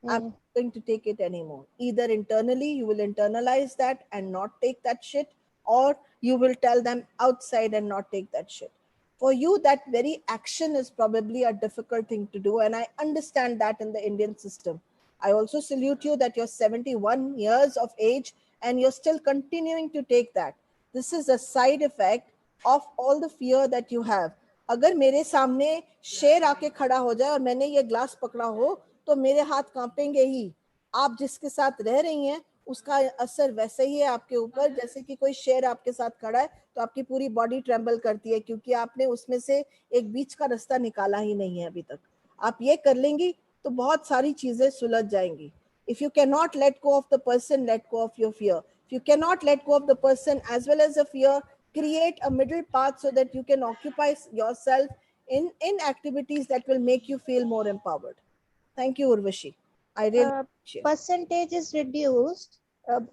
B: I'm not going to take it anymore. Either internally, you will internalize that and not take that shit, or you will tell them outside and not take that shit. For you, that very action is probably a difficult thing to do. And I understand that in the Indian system. I also salute you that you're 71 years of age and you're still continuing to take that. This is a side effect of all the fear that you have. अगर मेरे सामने शेर आके खड़ा हो जाए और मैंने ये ग्लास पकड़ा हो तो मेरे हाथ कांपेंगे ही. आप जिसके साथ रह रही हैं उसका असर वैसे ही है आपके ऊपर जैसे कि कोई शेर आपके साथ खड़ा है तो आपकी पूरी बॉडी ट्रेम्बल करती है क्योंकि आपने उसमें से एक बीच का रास्ता निकाला ही नहीं है अभी तक. आप ये कर लेंगी तो बहुत सारी चीजें सुलझ जाएंगी. If you cannot let go of the person, let go of your fear. If you cannot let go of the person as well as the fear, create a middle path so that you can occupy yourself in activities that will make you feel more empowered. Thank you, Urvashi. I really appreciate it.
H: Percentage is reduced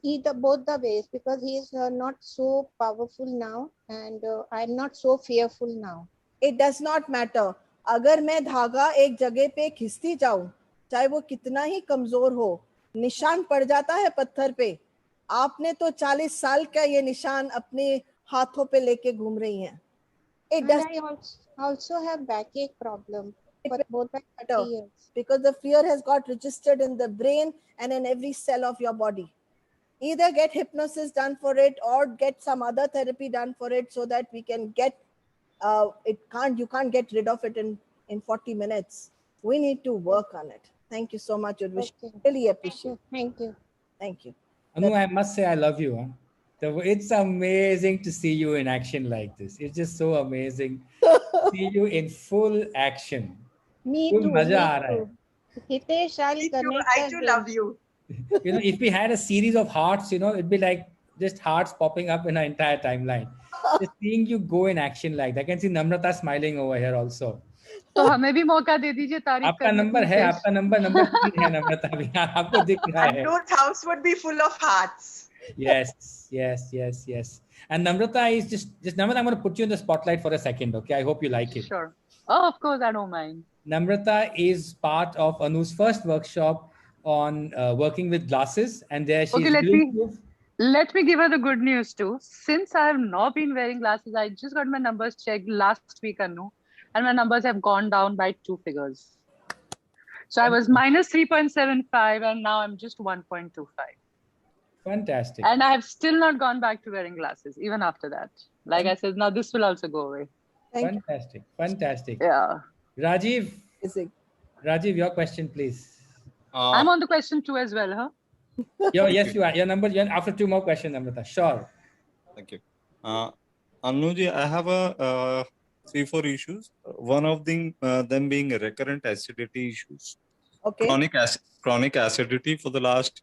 H: either both the ways because he is not so powerful now and I'm not so fearful now.
B: It does not matter. अगर मैं धागा एक जगह पे खिसती जाऊं चाहे वो कितना ही कमजोर हो निशान पड़ जाता है पत्थर पे. आपने तो 40 साल का ये निशान अपने हाथों पे लेके घूम रही हैं. It does
H: I also have backache problem for both the 30 years.
B: Because the fear has got registered in the brain and in every cell of your body. Either get hypnosis done for it or get some other therapy done for it so that we can get you can't get rid of it in 40 minutes. We need to work on it. Thank you so much, Urvashi. Really appreciate it.
H: Thank you.
B: Thank you.
A: Anu, I must say I love you. It's amazing to see you in action like this. It's just so amazing to see you in full action.
H: Me
A: Full
H: too.
A: maza aa raha hai.
H: Hitesh, I'll connect.
E: I too love you.
A: You know, if we had a series of hearts, you know, it'd be like just hearts popping up in our entire timeline. Just seeing you go in action like that. I can see Namrata smiling over here also.
I: तो हमें भी मौका दे दीजिए तारीफ
A: आपका number है, आपका number 3 है नम्रता भी आपको दिख रहा है.
E: Anur's house would be full of hearts.
A: Yes. And Namrata is just Namrata, I'm going to put you in the spotlight for a second, okay? I hope you like it.
I: Sure. Oh, of course, I don't mind.
A: Namrata is part of Anu's first workshop on working with glasses, and there she's
I: let me give her the good news too. Since I have not been wearing glasses, I just got my numbers checked last week, Anu, and my numbers have gone down by 2 figures. So I was minus 3.75 and now I'm just 1.25.
A: Fantastic.
I: And I have still not gone back to wearing glasses, even after that. Like I said, now this will also go away.
A: Fantastic.
I: Yeah.
A: Rajiv, your question, please.
I: I'm on the question 2 as well, huh?
A: Yes, you are. Your number, after 2 more questions, Namrata. Sure.
J: Thank you. Anuji, I have 3-4 issues. One of them being recurrent acidity issues.
B: Okay.
J: Chronic acidity for the last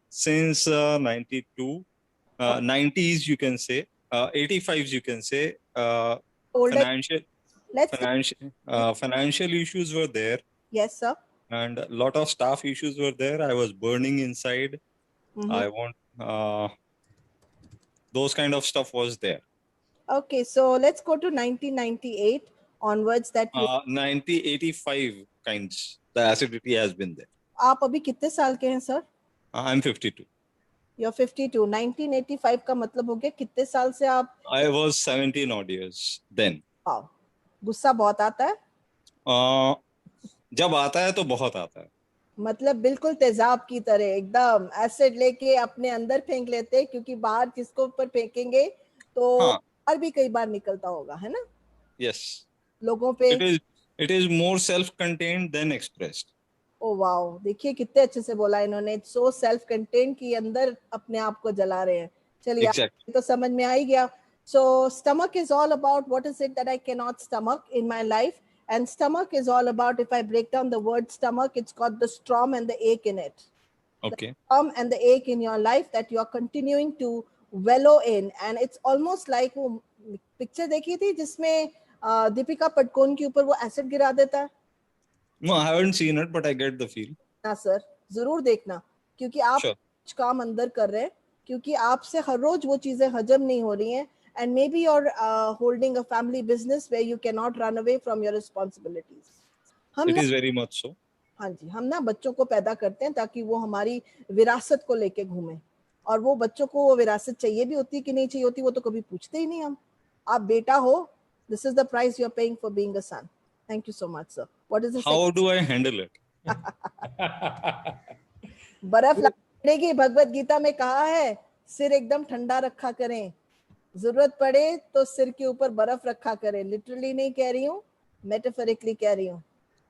J: since 92, 90s you can say, 85s you can say. Financial issues were there.
B: Yes, sir.
J: and a lot of staff issues were there. I was burning inside. I want those kind of stuff was there.
B: Okay, so let's go to 1998 onwards. That you
J: 1985 kinds. The acidity has been there.
B: आप अभी कितने साल के हैं sir?
J: I'm 52.
B: You're 52. 1985 का मतलब हो गया कितने साल से आप?
J: I was 17 odd years then.
B: Wow. गुस्सा बहुत आता है?
J: जब आता है तो बहुत आता है.
B: मतलब बिल्कुल तेजाब की तरह एकदम एसिड लेके अपने अंदर फेंक लेते हैं, क्योंकि बाहर जिसको ऊपर फेंकेंगे तो और भी कई बार निकलता होगा, है ना?
J: Yes.
B: लोगों पे
J: it is more self-contained than expressed.
B: Oh wow, देखिए कितने अच्छे से बोला इन्होंने. सो सेल्फ कंटेन की अंदर अपने आप को जला रहे हैं. चलिए
J: exactly.
B: तो समझ में आ ही गया. So stomach is all about what is it that I cannot stomach in my life, and stomach is all about, if I break down the word stomach, it's got the storm and the ache in it.
J: Okay.
B: The storm and the ache in your life that you are continuing to wallow in, and it's almost like वो picture देखी थी जिसमें दीपिका पडुकोन के ऊपर वो acid गिरा देता है.
J: No, I haven't seen it, but I get the feel.
B: ना सर, जरूर देखना, क्योंकि आप कुछ काम अंदर कर रहे हैं, क्योंकि आपसे हर रोज वो चीजें हजम नहीं हो रही हैं, and maybe you're holding a family business where you cannot run away from your responsibilities.
J: It is very much so.
B: हाँ जी, हम ना बच्चों को पैदा करते हैं ताकि वो हमारी विरासत को लेके घूमें, और वो बच्चों को वो विरासत चाहिए भी होती है कि नहीं चाहिए होती, वो तो कभी पूछते ही नहीं. हम आप बेटा हो, this is the price you're paying for being a son. Thank you so much, sir. What is the
J: How do I handle it?
B: बर्फ लगेगी. भगवत गीता में कहा है सिर एकदम ठंडा रखा करें, जरूरत पड़े तो सिर के ऊपर बर्फ रखा करें. लिटरली नहीं कह रही हूँ, मेटाफोरिकली कह रही हूँ.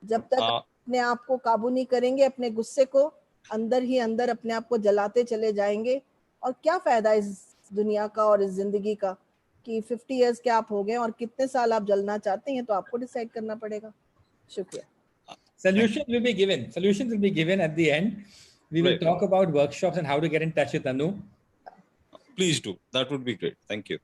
B: जब तक अपने आप को काबू नहीं करेंगे, अपने गुस्से को अंदर ही अंदर अपने आप को जलाते चले जाएंगे, और क्या फायदा इस दुनिया का और इस जिंदगी का कि 50 इयर्स के आप हो गए और कितने साल आप जलना चाहते हैं, तो आपको डिसाइड करना पड़ेगा. शुक्रिया.
A: Solutions will be given. Solutions will be given at the end. We will talk about workshops and how to get in touch with Anu.
J: Please do. That would be great. Thank you.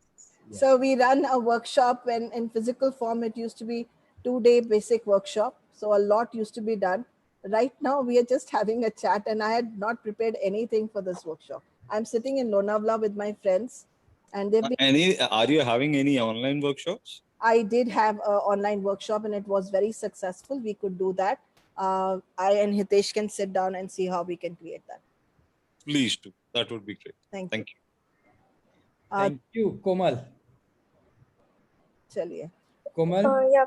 B: So we run a workshop when in physical form it used to be 2-day basic workshop. So a lot used to be done. Right now we are just having a chat, and I had not prepared anything for this workshop. I'm sitting in Lonavala with my friends, and they've been...
J: Are you having any online workshops?
B: I did have an online workshop, and it was very successful. We could do that. I and Hitesh can sit down and see how we can create that.
J: Please do. That would be great.
B: Thank
J: you.
A: Thank you, Komal.
B: Chaliye.
A: Komal?
K: Yeah.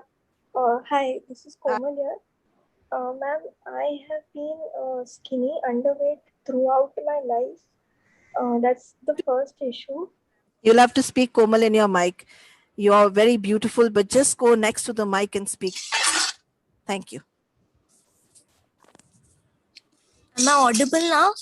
K: Hi, this is Komal here. Ma'am, I have been skinny, underweight throughout my life. That's the first issue.
B: You'll have to speak, Komal, in your mic. You are very beautiful, but just go next to the mic and speak. Thank you.
L: Am I audible now?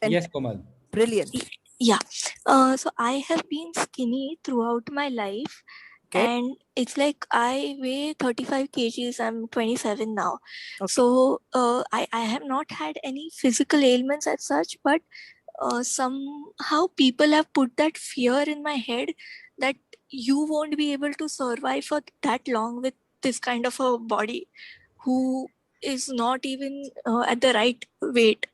A: Yes, Komal.
B: Brilliant.
L: Yeah. So I have been skinny throughout my life.
B: Okay.
L: And it's like I weigh 35 kgs. I'm 27 now. Okay. So I have not had any physical ailments as such, but somehow people have put that fear in my head that you won't be able to survive for that long with this kind of a body who is not even at the right weight.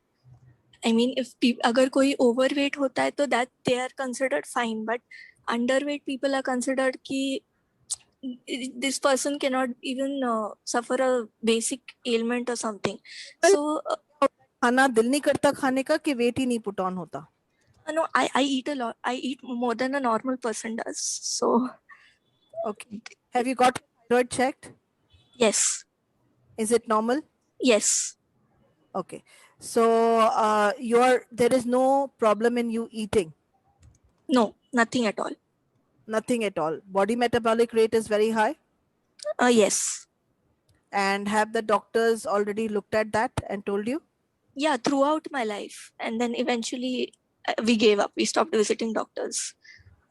L: I mean, if agar koi overweight hota hai, to that they are considered fine, but underweight people are considered ki this person cannot even suffer a basic ailment or something. So
B: खाना दिल नहीं करता खाने का कि weight ही नहीं put on होता?
L: No, I eat a lot. I eat more than a normal person does. So
B: okay. Have you got thyroid checked?
L: Yes.
B: Is it normal?
L: Yes.
B: Okay. So there is no problem in you eating?
L: No, nothing at all.
B: Nothing at all. Body metabolic rate is very high?
L: Yes.
B: And have the doctors already looked at that and told you?
L: Yeah, throughout my life. And then eventually we gave up. We stopped visiting doctors.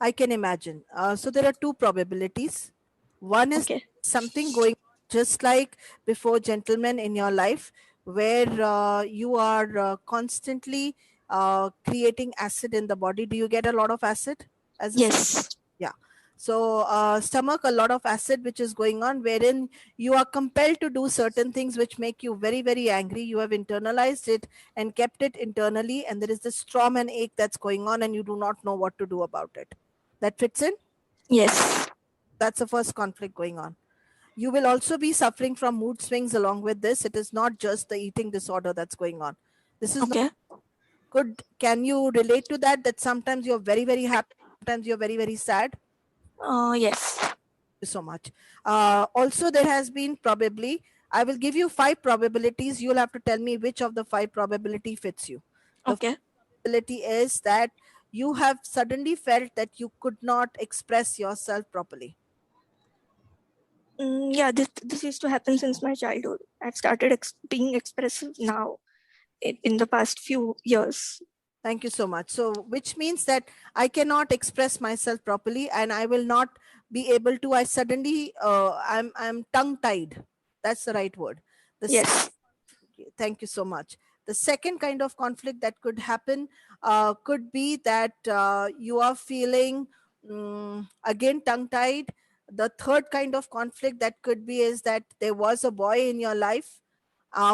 B: I can imagine. So there are two probabilities. One is something going just like before, gentlemen, in your life, where you are constantly creating acid in the body. Do you get a lot of acid?
L: Yes.
B: Yeah. So stomach, a lot of acid which is going on, wherein you are compelled to do certain things which make you very, very angry. You have internalized it and kept it internally, and there is this trauma and ache that's going on, and you do not know what to do about it. That fits in?
L: Yes.
B: That's the first conflict going on. You will also be suffering from mood swings along with this. It is not just the eating disorder that's going on. This is
L: Okay.
B: good. Can you relate to that? That sometimes you're very, very happy, sometimes you're very, very sad?
L: Yes.
B: Thank you so much. Also, there has been probably, I will give you 5 probabilities. You'll have to tell me which of the 5 probability fits you. The
L: Okay.
B: probability is that you have suddenly felt that you could not express yourself properly.
L: Yeah, this used to happen since my childhood. I've started being expressive now in the past few years.
B: Thank you so much. So, which means that I cannot express myself properly, and I will not be able to. I suddenly, I'm tongue tied. That's the right word.
L: Yes.
B: Thank you so much. The second kind of conflict that could happen could be that you are feeling again tongue tied. The third kind of conflict that could be is that there was a boy in your life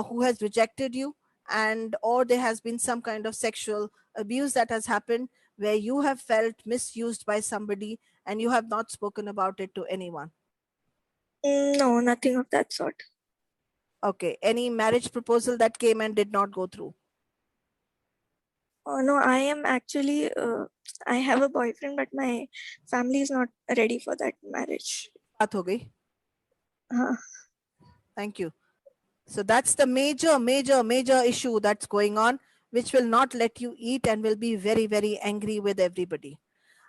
B: who has rejected you, and or there has been some kind of sexual abuse that has happened where you have felt misused by somebody and you have not spoken about it to anyone.
L: No, nothing of that sort.
B: Okay. Any marriage proposal that came and did not go through?
L: No, I am actually, I have a boyfriend, but my family is not ready for that marriage.
B: बात हो गई? Thank you. So that's the major issue that's going on, which will not let you eat and will be very, very angry with everybody.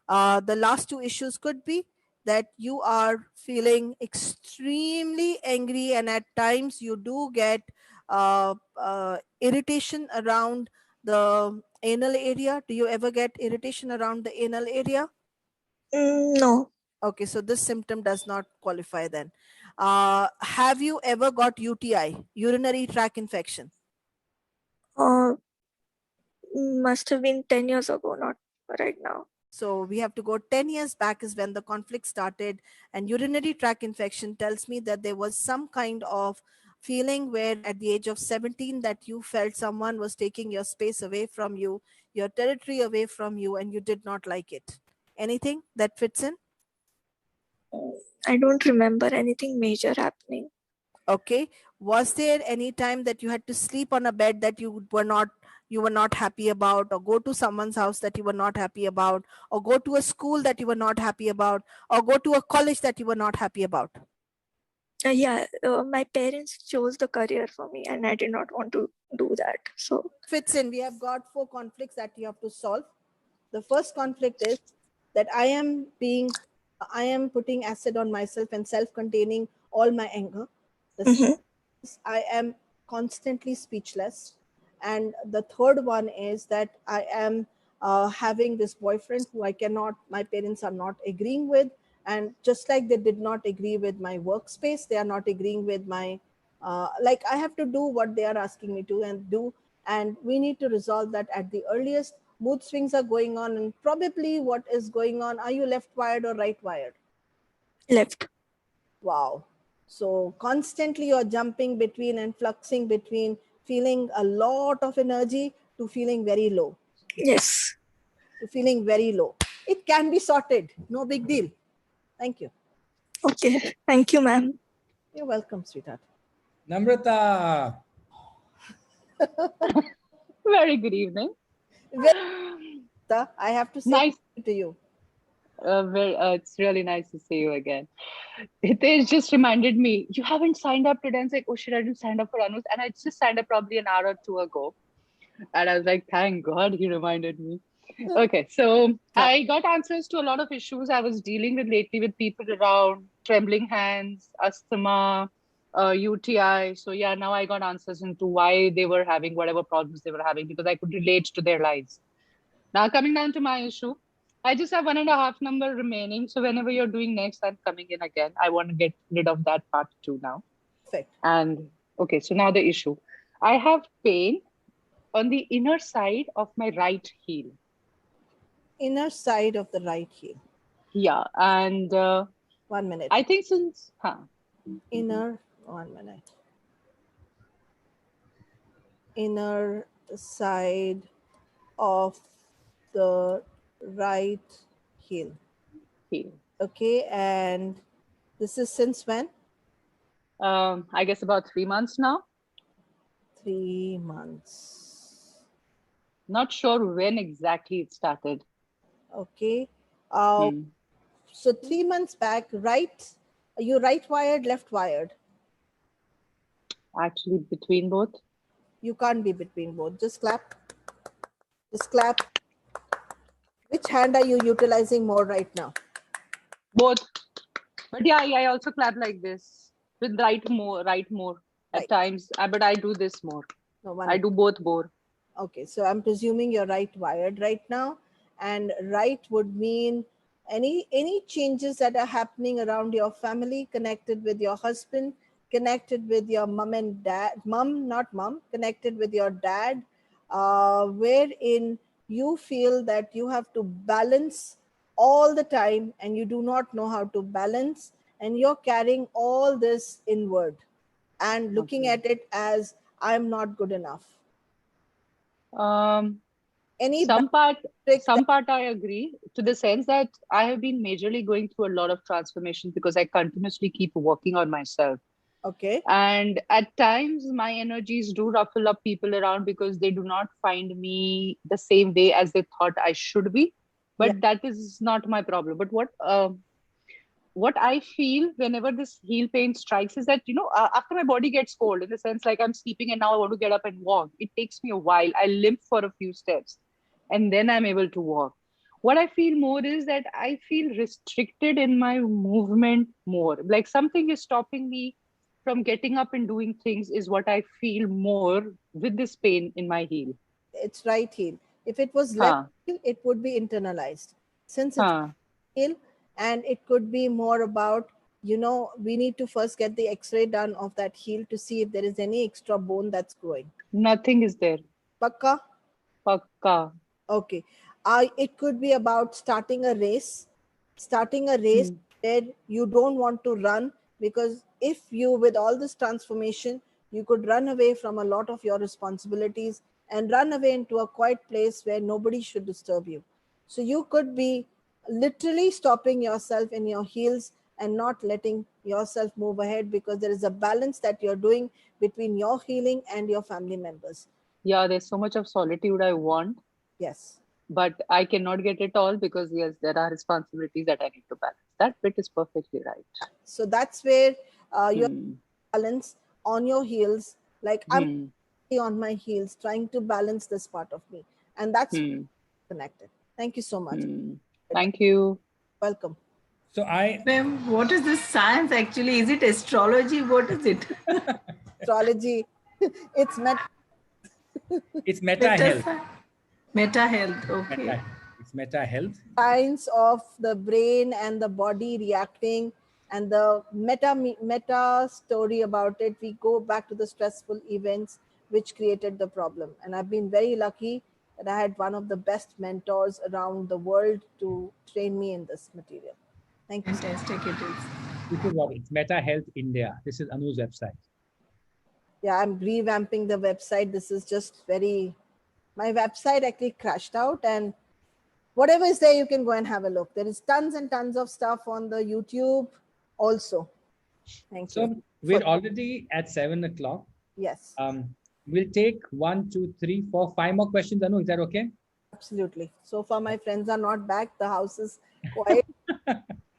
B: The last 2 issues could be that you are feeling extremely angry, and at times you do get irritation around the anal area. Do you ever get irritation around the anal area?
L: No.
B: Okay, so this symptom does not qualify then. Have you ever got UTI, urinary tract infection?
L: Must have been 10 years ago, not right now.
B: So we have to go 10 years back is when the conflict started, and urinary tract infection tells me that there was some kind of feeling where at the age of 17 that you felt someone was taking your space away from you, your territory away from you, and you did not like it. Anything that fits in?
L: I don't remember anything major happening.
B: Okay. Was there any time that you had to sleep on a bed that you were not happy about, or go to someone's house that you were not happy about, or go to a school that you were not happy about, or go to a college that you were not happy about?
L: Yeah, my parents chose the career for me and I did not want to do that. So
B: fits in. We have got 4 conflicts that you have to solve. The first conflict is that I am putting acid on myself and self-containing all my anger. The second is I am constantly speechless. And the third one is that I am having this boyfriend who my parents are not agreeing with. And just like they did not agree with my workspace, they are not agreeing with my, like I have to do what they are asking me to and do. And we need to resolve that at the earliest. Mood swings are going on, and probably what is going on, are you left wired or right wired?
L: Left.
B: Wow. So constantly you're jumping between and fluxing between feeling a lot of energy to feeling very low.
L: Yes.
B: To feeling very low. It can be sorted. No big deal. Thank you.
L: Okay. Thank you, ma'am.
B: You're welcome, sweetheart.
A: Namrata.
I: Very good evening.
B: I have to say to you.
I: It's really nice to see you again. Hitesh just reminded me, you haven't signed up today. And like, oh shit, I didn't sign up for Anu's. And I just signed up probably an hour or 2 ago. And I was like, thank God he reminded me. Okay, so I got answers to a lot of issues I was dealing with lately with people around trembling hands, asthma, UTI. So yeah, now I got answers into why they were having whatever problems they were having because I could relate to their lives. Now coming down to my issue, I just have 1.5 number remaining. So whenever you're doing next, I'm coming in again. I want to get rid of that part too now.
B: Perfect.
I: And okay, so now the issue. I have pain on the inner side of my right heel.
B: Inner side of the right heel.
I: Yeah, and
B: 1 minute.
I: I think since
B: Inner, 1 minute. Inner side of the right heel.
I: heel.
B: Okay, and this is since when?
I: I guess about 3 months now.
B: 3 months.
I: Not sure when exactly it started.
B: Okay. So 3 months back, right? Are you right wired, left wired?
I: Actually, between both.
B: You can't be between both. Just clap. Just clap. Which hand are you utilizing more right now?
I: Both. But yeah, I also clap like this with right more at times. But I do this more.
B: No,
I: I do both more.
B: Okay, so I'm presuming you're right wired right now, and right would mean any changes that are happening around your family, connected with your husband, connected with your mom and dad, connected with your dad, wherein you feel that you have to balance all the time and you do not know how to balance, and you're carrying all this inward and looking at it as I'm not good enough.
I: Some part I agree, to the sense that I have been majorly going through a lot of transformation because I continuously keep working on myself.
B: Okay.
I: And at times my energies do ruffle up people around because they do not find me the same way as they thought I should be. But that is not my problem. But what I feel whenever this heel pain strikes is that, after my body gets cold, in the sense like I'm sleeping and now I want to get up and walk, it takes me a while. I limp for a few steps and then I'm able to walk. What I feel more is that I feel restricted in my movement more. Like something is stopping me from getting up and doing things is what I feel more with this pain in my heel.
B: It's right heel. If it was left heel, it would be internalized. Since it's heel, and it could be more about, we need to first get the x-ray done of that heel to see if there is any extra bone that's growing.
I: Nothing is there.
B: Pakka?
I: Pakka.
B: Okay. It could be about starting a race where you don't want to run, because if you, with all this transformation, you could run away from a lot of your responsibilities and run away into a quiet place where nobody should disturb you. So you could be literally stopping yourself in your heels and not letting yourself move ahead, because there is a balance that you're doing between your healing and your family members.
I: Yeah, there's so much of solitude I want.
B: Yes.
I: But I cannot get it all because, yes, there are responsibilities that I need to balance. That bit is perfectly right.
B: So that's where your balance on your heels, like I'm on my heels, trying to balance this part of me. And that's connected. Thank you so much.
I: Thank you.
B: Welcome.
A: So
M: Ma'am, what is this science actually? Is it astrology? What is it?
B: Astrology. It's
A: meta health.
M: Meta health, okay.
A: It's meta health.
B: Science of the brain and the body reacting, and the meta story about it. We go back to the stressful events which created the problem. And I've been very lucky that I had one of the best mentors around the world to train me in this material. Thank you.
M: Fantastic it is.
A: This is what it's Meta Health India. This is Anu's website.
B: Yeah, I'm revamping the website. This is just my website actually crashed out, and whatever is there, you can go and have a look. There is tons and tons of stuff on the YouTube also. Thank you.
A: So we're already at 7 o'clock.
B: Yes.
A: We'll take 1, 2, 3, 4, 5 more questions. Anu, is that okay?
B: Absolutely. So far, my friends are not back. The house is quiet.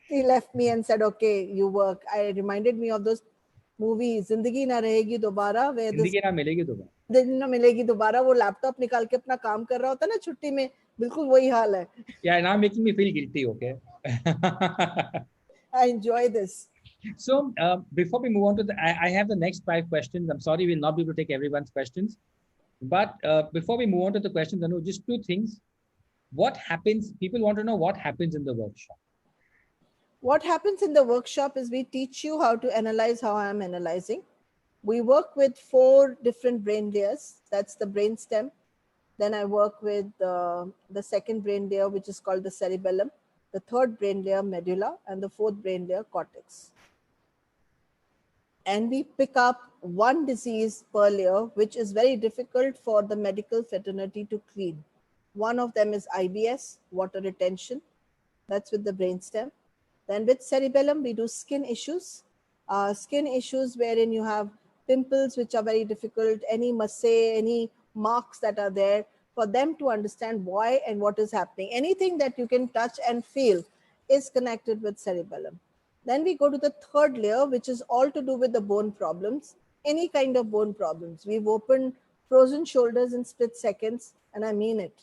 B: He left me and said, okay, you work. It reminded me of those movies, Zindagi Na Rahegi Dobara, where
A: Zindagi Na Milegi Dobara.
B: Zindagi Na Milegi Dobara, वो laptop निकाल के अपना काम कर रहा होता है ना छुट्टी में, बिल्कुल वही हाल है.
A: Yeah, now making me feel guilty, okay?
B: I enjoy this.
A: So before we move on to I have the next 5 questions. I'm sorry, we'll not be able to take everyone's questions. But before we move on to the questions, Anu, just 2 things. What happens? People want to know what happens in the workshop.
B: What happens in the workshop is we teach you how to analyze how I'm analyzing. We work with 4 different brain layers. That's the brainstem. Then I work with the second brain layer, which is called the cerebellum. the third brain layer medulla, and the fourth brain layer cortex. And we pick up one disease per layer, which is very difficult for the medical fraternity to clean. One of them is IBS, water retention. That's with the brainstem. Then with cerebellum, we do skin issues. Skin issues wherein you have pimples, which are very difficult, any masse, any marks that are there, for them to understand why and what is happening. Anything that you can touch and feel is connected with cerebellum. Then we go to the third layer, which is all to do with the bone problems, any kind of bone problems. We've opened frozen shoulders in split seconds, and I mean it.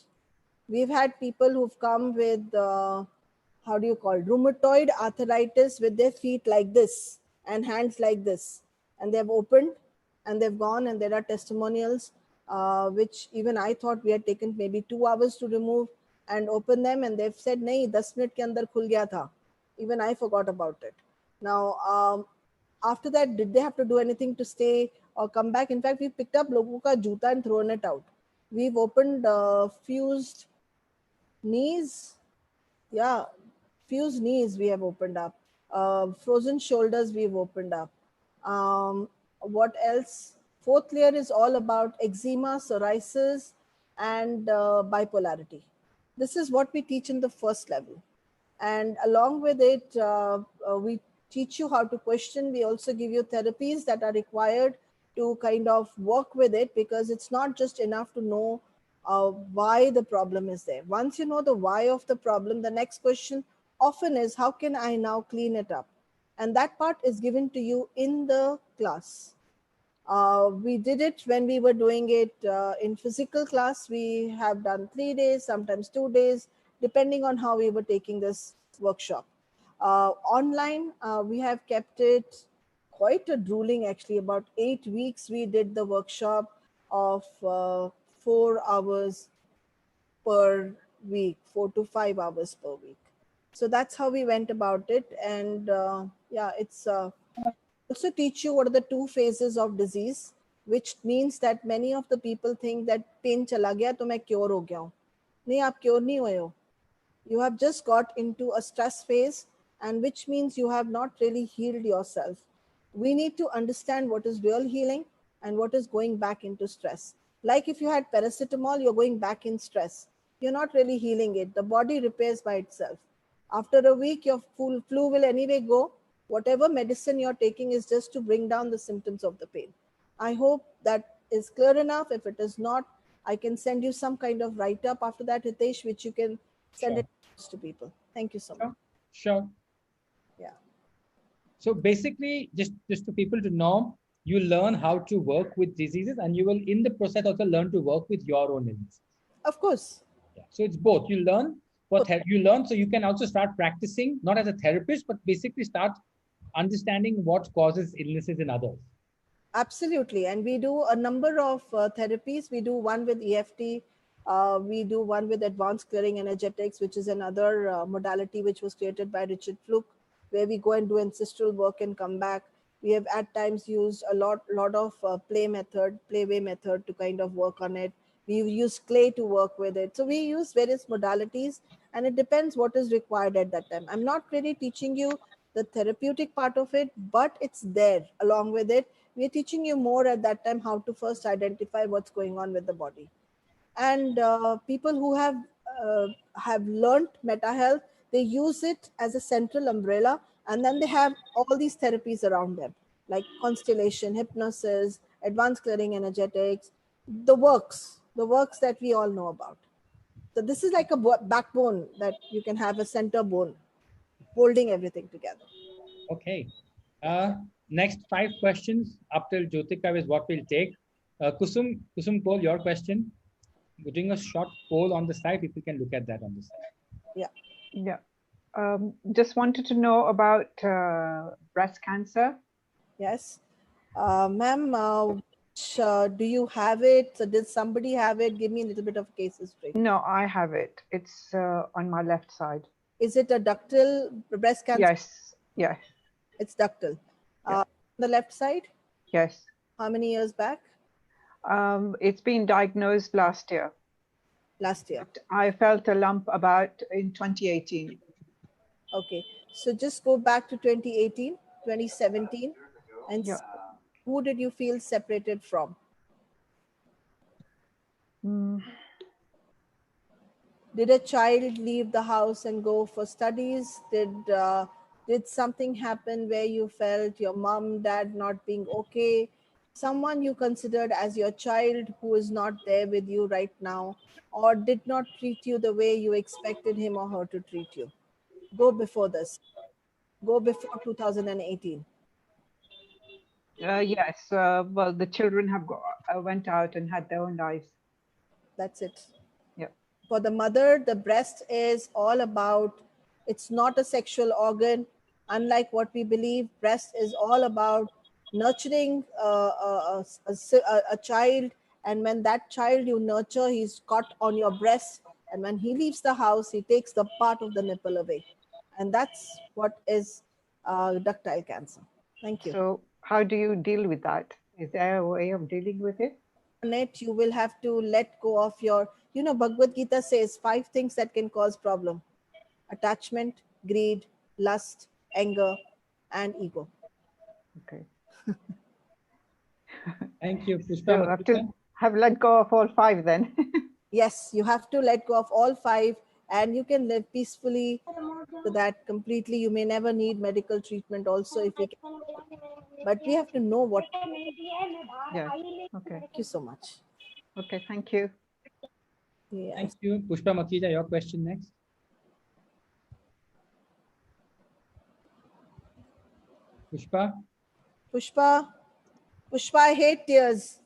B: We've had people who've come with, how do you call it, rheumatoid arthritis with their feet like this and hands like this. And they've opened and they've gone, and there are testimonials, which even I thought we had taken maybe 2 hours to remove and open them. And they've said, nahi, 10 minute ke andar khul gaya tha. Even I forgot about it. Now, after that, did they have to do anything to stay or come back? In fact, we picked up logo ka juta and thrown it out. We've opened fused knees. Yeah, fused knees we have opened up. Frozen shoulders we've opened up. What else? Fourth layer is all about eczema, psoriasis, and bipolarity. This is what we teach in the first level. And along with it, we teach you how to question. We also give you therapies that are required to kind of work with it, because it's not just enough to know why the problem is there. Once you know the why of the problem, the next question often is, how can I now clean it up? And that part is given to you in the class. We did it when we were doing it in physical class. We have done 3 days, sometimes 2 days, depending on how we were taking this workshop. Online, we have kept it quite a drooling, actually. About 8 weeks, we did the workshop of 4 hours per week, 4 to 5 hours per week. So that's how we went about it. And yeah, it's also teach you what are the 2 phases of disease, which means that many of the people think that pain chala gaya to main cure ho gaya hu. Nahi, aap cure nahi hoye ho. You have just got into a stress phase, and which means you have not really healed yourself. We need to understand what is real healing and what is going back into stress. Like if you had paracetamol, you're going back in stress. You're not really healing it. The body repairs by itself. After a week, your flu will anyway go. Whatever medicine you're taking is just to bring down the symptoms of the pain. I hope that is clear enough. If it is not, I can send you some kind of write-up after that, Hitesh, which you can send
A: Sure.
B: it to people. Thank you so much.
A: Sure.
B: Yeah.
A: So basically, just for people to know, you learn how to work with diseases, and you will, in the process, also learn to work with your own illness.
B: Of course.
A: Yeah. So it's both. You learn what you learn, so you can also start practicing, not as a therapist, but basically start understanding what causes illnesses in others.
B: Absolutely. And we do a number of therapies. We do one with EFT. We do one with advanced clearing energetics, which is another modality which was created by Richard Fluke, where we go and do ancestral work and come back. We have at times used a lot of playway method to kind of work on it. We use clay to work with it. So we use various modalities, and it depends what is required at that time. I'm not really teaching you the therapeutic part of it, but it's there along with it. We're teaching you more at that time how to first identify what's going on with the body. And people who have learned Meta Health, they use it as a central umbrella, and then they have all these therapies around them, like constellation, hypnosis, advanced clearing energetics, the works that we all know about. So this is like a backbone that you can have, a center bone holding everything together.
A: Okay. Next 5 questions up till Jyotika is what we'll take. Kusum Kaul, your question. We're doing a short poll on the site, if you can look at that on the site.
N: Yeah. Just wanted to know about breast cancer.
B: Yes. Ma'am, do you have it? So did somebody have it? Give me a little bit of case history.
N: No, I have it. It's on my left side.
B: Is it a ductal breast cancer?
N: Yes. Yes.
B: It's ductal.
N: Yeah.
B: The left side?
N: Yes.
B: How many years back?
N: It's been diagnosed last year.
B: Last year.
N: I felt a lump about in 2018.
B: Okay, so just go back to 2018, 2017, and
N: Yeah.
B: who did you feel separated from? Did a child leave the house and go for studies? Did something happen where you felt your mom, dad not being okay? Someone you considered as your child who is not there with you right now, or did not treat you the way you expected him or her to treat you? Go before this. Go before 2018.
N: Yes. Well, the children have went out and had their own lives.
B: That's it.
N: Yeah.
B: For the mother, the breast is all about, it's not a sexual organ. Unlike what we believe, breast is all about nurturing a child. And when that child you nurture, he's caught on your breast. And when he leaves the house, he takes the part of the nipple away. And that's what is ductile cancer. Thank you.
N: So how do you deal with that? Is there a way of dealing with it?
B: It, you will have to let go of your, you know, Bhagavad Gita says 5 things that can cause problem: attachment, greed, lust, anger, and ego.
N: Okay.
A: Thank you, Pushpa.
N: So I have to have let go of all 5 then.
B: Yes, you have to let go of all 5, and you can live peacefully to that completely. You may never need medical treatment also if you can. But we have to know what.
N: Yeah. Okay.
B: Thank you so much.
N: Okay. Thank you.
B: Yes.
A: Thank you. Pushpa Makhija, your question next. Pushpa?
B: Pushpa, I hate tears.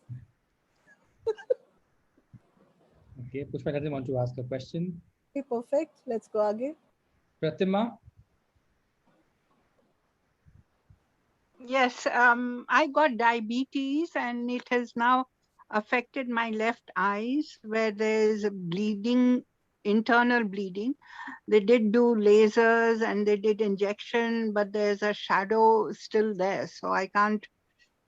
A: Okay, Pushpa doesn't want to ask a question.
B: Okay, perfect. Let's go again.
A: Pratima?
O: Yes, I got diabetes and it has now affected my left eyes where there's bleeding, internal bleeding. They did do lasers and they did injection, but there's a shadow still there. So I can't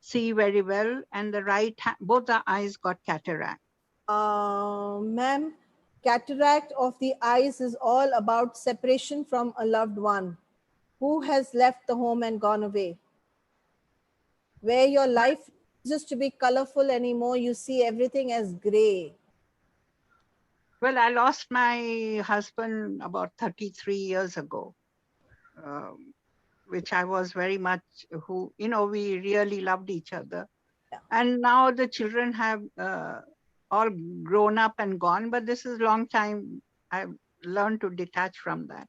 O: see very well. And the right hand, both the eyes got cataract.
B: Ma'am, cataract of the eyes is all about separation from a loved one who has left the home and gone away. Where your life refuses to be colorful anymore, you see everything as gray.
O: Well, I lost my husband about 33 years ago, which I was very much who, you know, we really loved each other.
B: Yeah.
O: And now the children have all grown up and gone, but this is a long time. I've learned to detach from that.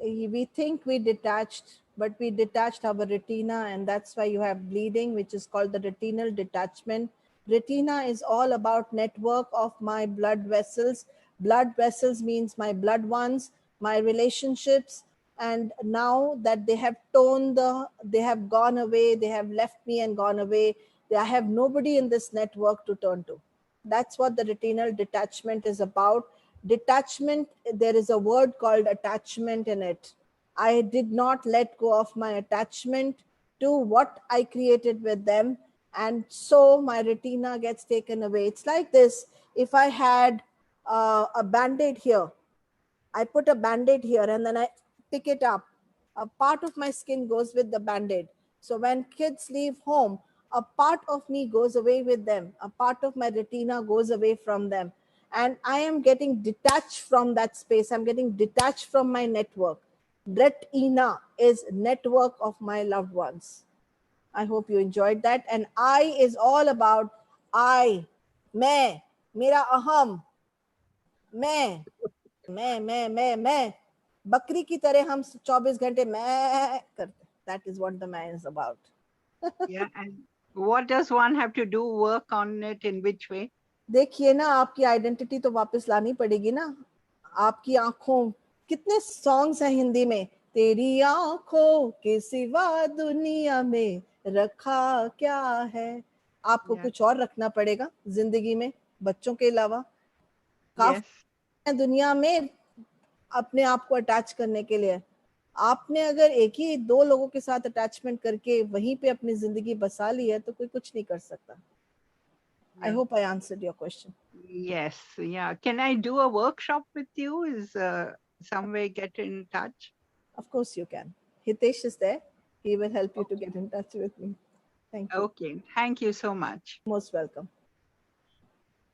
B: We think we detached, but we detached our retina, and that's why you have bleeding, which is called the retinal detachment. Retina is all about network of my blood vessels. Blood vessels means my blood ones, my relationships, and now that they have they have gone away, they have left me and gone away, I have nobody in this network to turn to. That's what the retinal detachment is about. Detachment, there is a word called attachment in it. I did not let go of my attachment to what I created with them, and so my retina gets taken away. It's like this: if I had a band-aid here, I put a band-aid here and then I pick it up, a part of my skin goes with the band-aid. So when kids leave home, a part of me goes away with them, a part of my retina goes away from them, and I am getting detached from that space. I'm getting detached from my network. Retina is network of my loved ones. I hope you enjoyed that. And I is all about I, मैं, मेरा अहम, मैं बकरी की तरह हम 24 घंटे मैं करते. That is what the man is about.
O: Yeah, and what does one have to do? Work on it in which way?
B: देखिए ना, आपकी आइडेंटिटी तो वापस लानी पड़ेगी ना. आपकी आंखों, कितने सॉन्ग्स हैं हिंदी में, तेरी आंखों के सिवा दुनिया में रखा क्या है. आपको कुछ और रखना पड़ेगा जिंदगी में बच्चों के अलावा. काफी दुनिया में अपने आप को अटैच करने के लिए. आपने अगर एक ही 2 लोगों के साथ अटैचमेंट करके वहीं पे अपनी जिंदगी बसा ली है तो कोई कुछ नहीं कर सकता. I hope I answered your question.
O: Yes, yeah. Can I do a workshop with you? Is some way get in touch?
B: Of course you can. Hitesh is there. He will help you to get in touch with me. Thank you.
O: Okay, thank you so much.
B: Most welcome.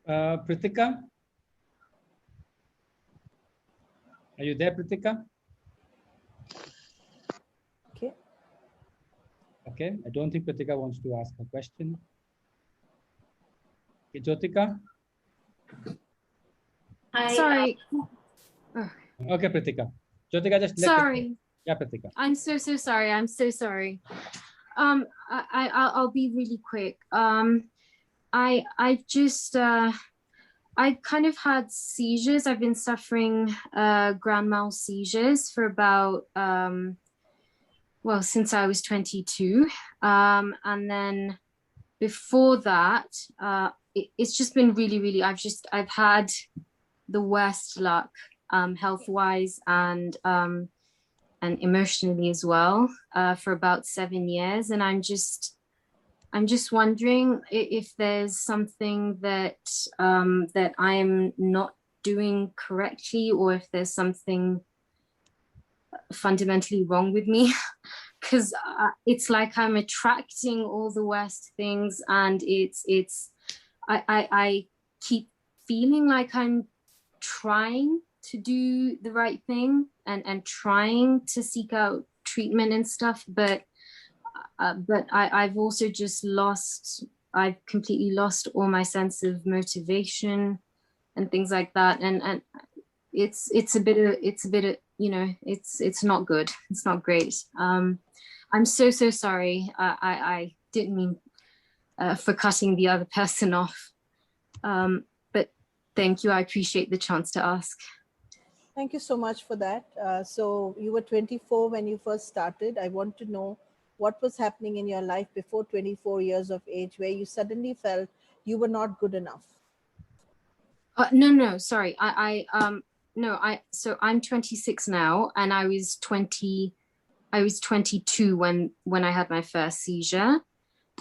A: Pritika? Are you there, Pritika?
B: Okay.
A: Okay, I don't think Pritika wants to ask a question. Okay, Jyotika?
P: Sorry.
A: Okay, Pritika. Jyotika, just let
P: Sorry.
A: Yeah, Pritika.
P: I'm so sorry. I'm so sorry. I'll be really quick. I've just I kind of had seizures. I've been suffering grand mal seizures for about well, since I was 22. And then before that, it's just been really I've had the worst luck health-wise and emotionally as well for about 7 years. And I'm just wondering if there's something that that I'm not doing correctly, or if there's something fundamentally wrong with me, because it's like I'm attracting all the worst things, and I keep feeling like I'm trying to do the right thing and trying to seek out treatment and stuff, but I've also just I've completely lost all my sense of motivation and things like that, and it's a bit of you know, it's not good. It's not great. I'm so sorry. I didn't mean for cutting the other person off, but thank you. I appreciate the chance to ask.
B: Thank you so much for that. So you were 24 when you first started. I want to know what was happening in your life before 24 years of age, where you suddenly felt you were not good enough.
P: No, sorry. So I'm 26 now, and I was 22 when I had my first seizure.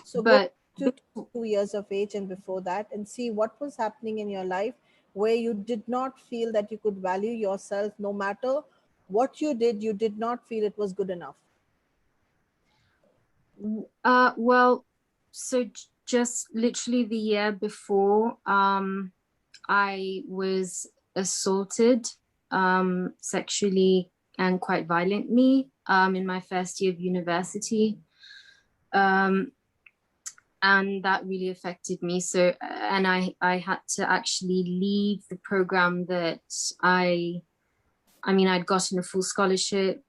B: So
P: but
B: go to 2 years of age and before that, and see what was happening in your life where you did not feel that you could value yourself. No matter what you did not feel it was good enough.
P: Well, so just literally the year before, I was assaulted sexually and quite violently in my first year of university. And that really affected me. So, and I had to actually leave the program that I'd gotten a full scholarship.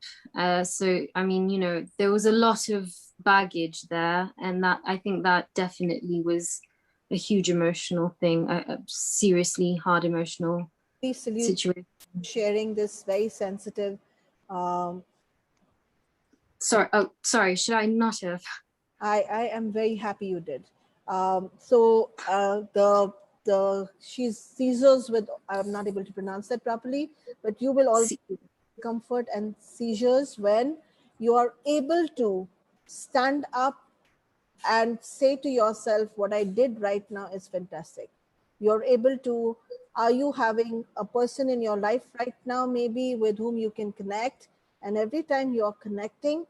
P: So, I mean, you know, there was a lot of baggage there, and that I think that definitely was a huge emotional thing, a seriously hard emotional situation.
B: Sharing this very sensitive.
P: Sorry, should I not have?
B: I am very happy you did. She's seizures with, I'm not able to pronounce that properly, but you will also comfort and seizures when you are able to stand up and say to yourself, what I did right now is fantastic. You're able to, are you having a person in your life right now, maybe with whom you can connect? And every time you're connecting,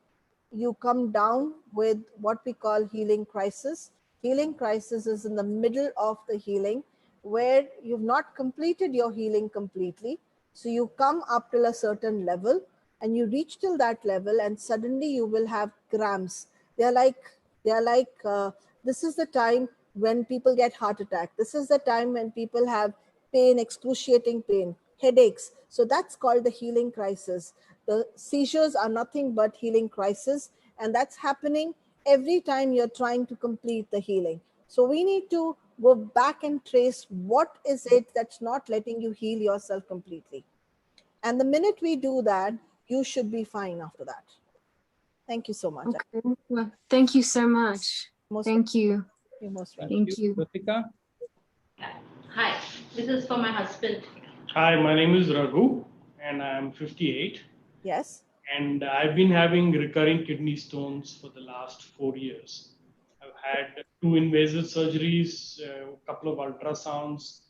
B: you come down with what we call healing crisis. Healing crisis is in the middle of the healing, where you've not completed your healing completely. So you come up till a certain level and you reach till that level, and suddenly you will have cramps. They're like, this is the time when people get heart attack. This is the time when people have pain, excruciating pain, headaches. So that's called the healing crisis. The seizures are nothing but healing crisis, and that's happening every time you're trying to complete the healing. So we need to go back and trace what is it that's not letting you heal yourself completely. And the minute we do that, you should be fine after that. Thank you so much.
P: Okay. Well, thank you so much. Thank you.
B: You're most welcome.
P: Thank you.
A: Ritika?
Q: Hi, this is for my husband.
R: Hi, my name is Raghu and I'm 58.
B: Yes.
R: And I've been having recurring kidney stones for the last 4 years. I've had 2 invasive surgeries, a couple of ultrasounds,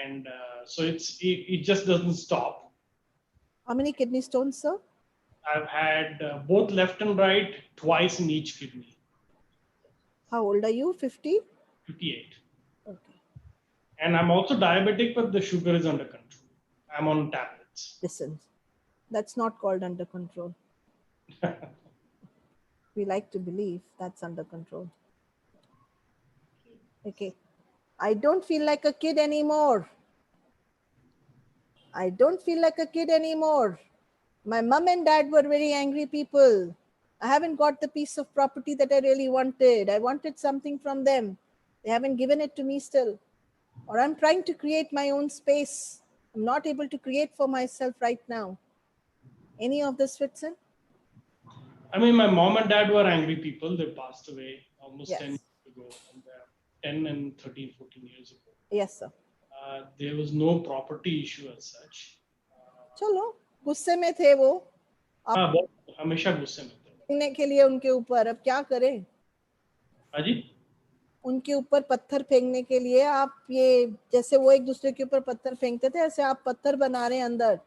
R: and so it just doesn't stop.
B: How many kidney stones, sir?
R: I've had both left and right, twice in each kidney.
B: How old are you? 50?
R: 58.
B: Okay.
R: And I'm also diabetic, but the sugar is under control. I'm on tablets.
B: Listen, that's not called under control. We like to believe that's under control. Okay. I don't feel like a kid anymore. I don't feel like a kid anymore. My mom and dad were very angry people. I haven't got the piece of property that I really wanted. I wanted something from them. They haven't given it to me still. Or I'm trying to create my own space. I'm not able to create for myself right now. Any of this fits in?
R: I mean, my mom and dad were angry people. They passed away almost
B: Yes.
R: 10 years ago. And 10 and 13, 14 years ago.
B: Yes, sir.
R: There was no property issue as such.
B: चलो गुस्से में थे वो
R: हाँ, बहुत हमेशा गुस्से में थे।
B: फेंकने के लिए उनके ऊपर अब क्या करें
R: हाँ जी
B: उनके ऊपर पत्थर फेंकने के लिए आप ये जैसे वो एक दूसरे के ऊपर पत्थर फेंकते थे ऐसे आप पत्थर बना रहे हैं अंदर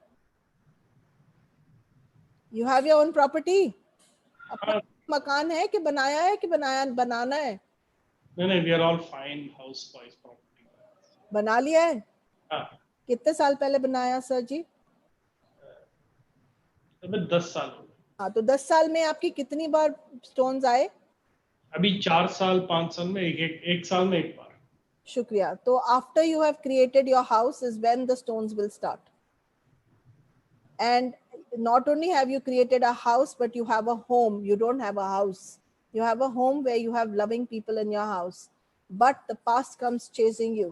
B: you have your own property अपना मकान है कि बनाया है कि बनाना है
R: नहीं we are all fine house wise property
B: बना लिया है
R: हाँ
B: कितने साल पहले बनाया सर जी
R: अभी 10 साल हो गए
B: हाँ तो 10 साल में आपकी कितनी बार स्टोन्स आए
R: अभी 4 साल 5 साल में एक साल में एक बार
B: शुक्रिया तो after you have created your house is when the stones will start and not only have you created a house but you have a home you don't have a house you have a home where you have loving people in your house but the past comes chasing you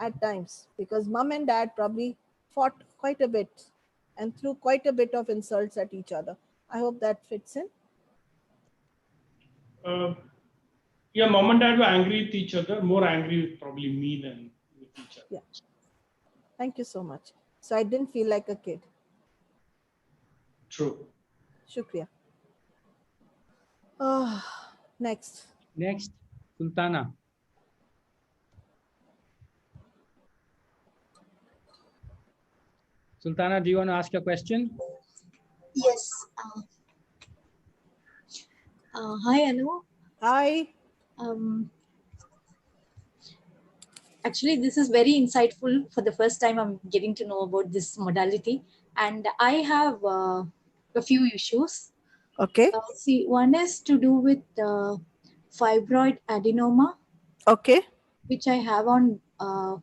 B: at times because mom and dad probably fought quite a bit and threw quite a bit of insults at each other I hope that fits in
R: yeah mom and dad were angry with each other more angry with probably me than with each other
B: yeah thank you so much so I didn't feel like a kid
R: True.
B: Shukriya. Next,
A: Sultana. Sultana, do you want to ask your question?
S: Yes. Hi, Anu.
B: Hi.
S: Actually, this is very insightful. For the first time, I'm getting to know about this modality. And I have a few issues.
B: Okay.
S: See, one is to do with fibroid adenoma.
B: Okay.
S: Which I have on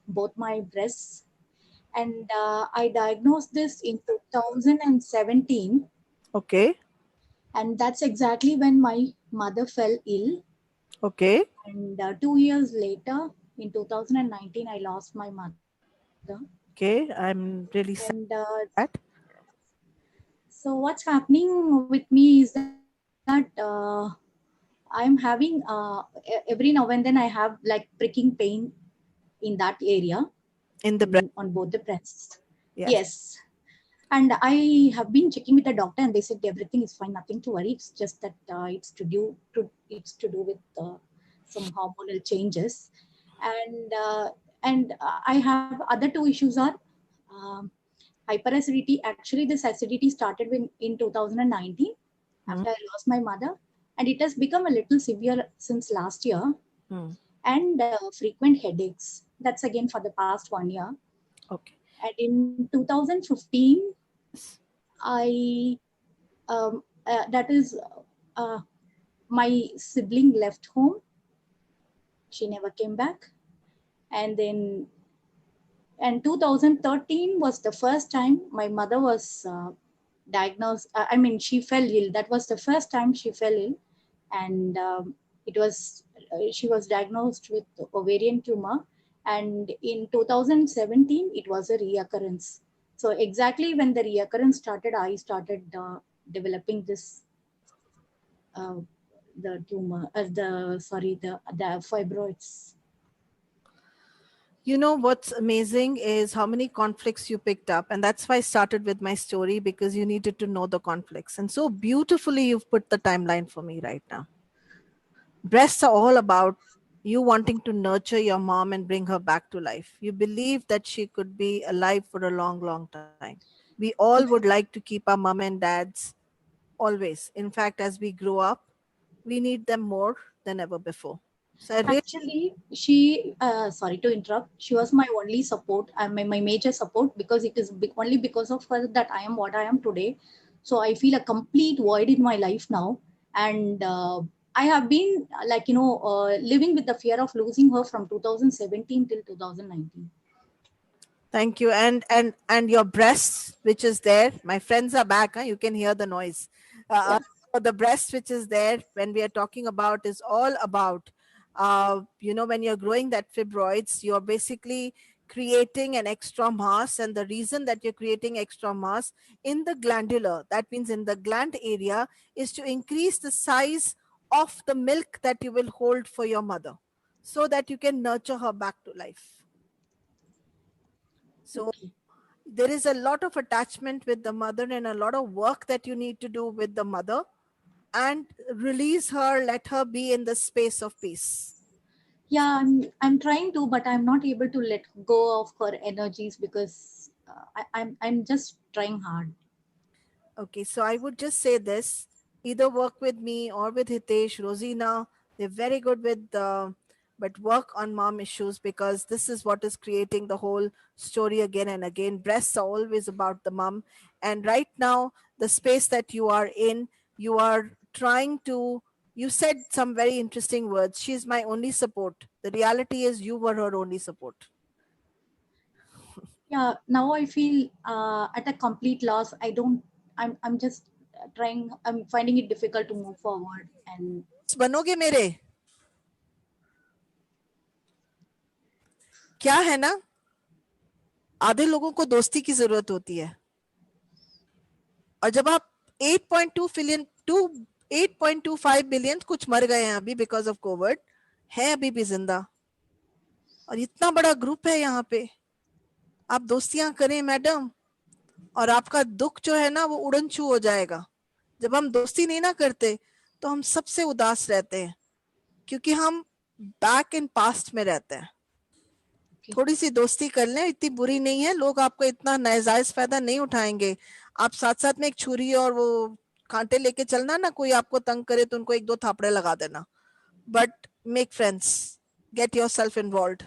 S: both my breasts. And I diagnosed this in 2017.
B: Okay.
S: And that's exactly when my mother fell ill.
B: Okay.
S: And 2 years later, in 2019, I lost my mother.
B: Okay, I'm really sad that.
S: So what's happening with me is that I'm having every now and then I have like pricking pain in that area.
B: In the breast?
S: On both the breasts.
B: Yes.
S: Yes. And I have been checking with the doctor and they said everything is fine, nothing to worry. It's just that it's to do with some hormonal changes. And I have other two issues are hyperacidity. Actually, this acidity started in 2019 after I lost my mother, and it has become a little severe since last year. And frequent headaches. That's again for the past 1 year.
B: Okay.
S: And in 2015, that is my sibling left home. She never came back. And then, and 2013 was the first time my mother was diagnosed. I mean, she fell ill. That was the first time she fell ill. And she was diagnosed with ovarian tumor. And in 2017, it was a reoccurrence. So exactly when the reoccurrence started, I started developing this, the tumor, the fibroids.
B: You know, what's amazing is how many conflicts you picked up. And that's why I started with my story, because you needed to know the conflicts. And so beautifully, you've put the timeline for me right now. Breasts are all about you wanting to nurture your mom and bring her back to life. You believe that she could be alive for a long, long time. We all would like to keep our mom and dads always. In fact, as we grow up, we need them more than ever before. So I really,
S: Actually, she, sorry to interrupt, she was my only support and my major support, because it is only because of her that I am what I am today. So I feel a complete void in my life now. And I have been like, living with the fear of losing her from 2017 till 2019.
B: thank you. And your breasts, which is there, my friends are back, huh? You can hear the noise. The breast which is there when we are talking about is all about, when you're growing that fibroids, you're basically creating an extra mass. And the reason that you're creating extra mass in the glandular, that means in the gland area, is to increase the size of the milk that you will hold for your mother, so that you can nurture her back to life. So there is a lot of attachment with the mother and a lot of work that you need to do with the mother, and release her, let her be in the space of peace.
S: Yeah, I'm trying to, but I'm not able to let go of her energies, because I'm just trying hard.
B: Okay, so I would just say this: either work with me or with Hitesh, Rosina. They're very good with but work on mom issues, because this is what is creating the whole story again and again. Breasts are always about the mom, and right now the space that you are in, you are trying to. You said some very interesting words. She's my only support. The reality is you were her only support.
S: Yeah, now I feel at a complete loss. I'm just trying, I'm finding it difficult to move forward. And
B: बनोगे मेरे क्या है ना, आधे लोगों को दोस्ती की जरूरत होती है, और जब आप 8.25 बिलियन कुछ मर गए हैं अभी बिकॉज ऑफ कोविड, है अभी भी जिंदा, और इतना बड़ा ग्रुप है यहाँ पे, आप दोस्तियां करें मैडम, और आपका दुख जो है ना वो उड़नछू हो जाएगा. जब हम दोस्ती नहीं ना करते तो हम सबसे उदास रहते हैं, क्योंकि हम बैक इन पास्ट में रहते हैं. थोड़ी सी दोस्ती कर लें, इतनी बुरी नहीं है. लोग आपको इतना नाजायज फायदा नहीं उठाएंगे. आप साथ साथ में एक छुरी और वो कांटे लेके चलना ना, कोई आपको तंग करे तो उनको 1-2 थापड़े लगा देना. But make friends, get yourself involved.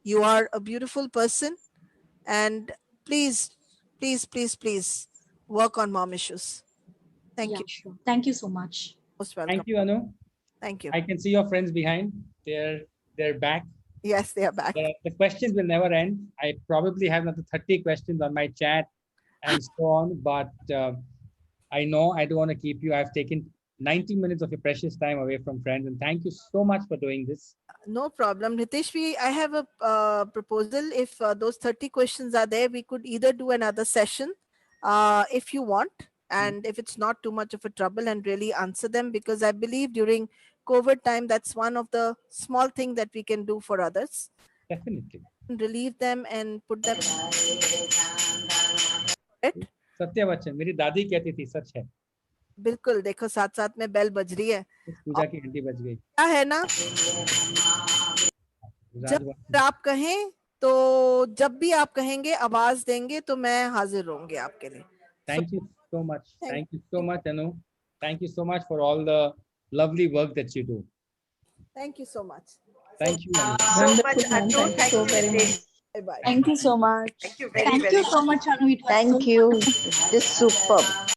B: You are a beautiful person, and please please please please work on mom issues. Thank you.
S: Sure. Thank you so much.
B: Most welcome.
A: Thank you, Anu.
B: Thank you.
A: I can see your friends behind. They're back.
B: Yes, they are back.
A: The questions will never end. I probably have another 30 questions on my chat and so on, but I know I don't want to keep you. I've taken 90 minutes of your precious time away from friends, and thank you so much for doing this.
B: No problem. Hitesh, I have a proposal. If those 30 questions are there, we could either do another session if you want, and if it's not too much of a trouble, and really answer them, because I believe during COVID time, that's one of the small things that we can do for others.
A: Definitely.
B: Relieve them and put them.
A: सत्य वचन मेरी दादी कहती थी, सच है.
B: बिल्कुल. देखो साथ साथ में बेल बज रही है,
A: पूजा की घंटी बज गई.
B: क्या है ना, जब आप कहें तो जब भी आप कहेंगे, आवाज देंगे तो मैं हाजिर रहूंगी आपके लिए.
A: Thank you so much. Thank you so much, Anu. Thank you so much for all the lovely work that you do.
B: Thank you so much.
A: Thank you.
B: So much, Anu. Thank you very much. Bye-bye.
T: Thank you so much.
B: Thank you
S: Thank you so much, Anu.
T: Thank you. It is superb.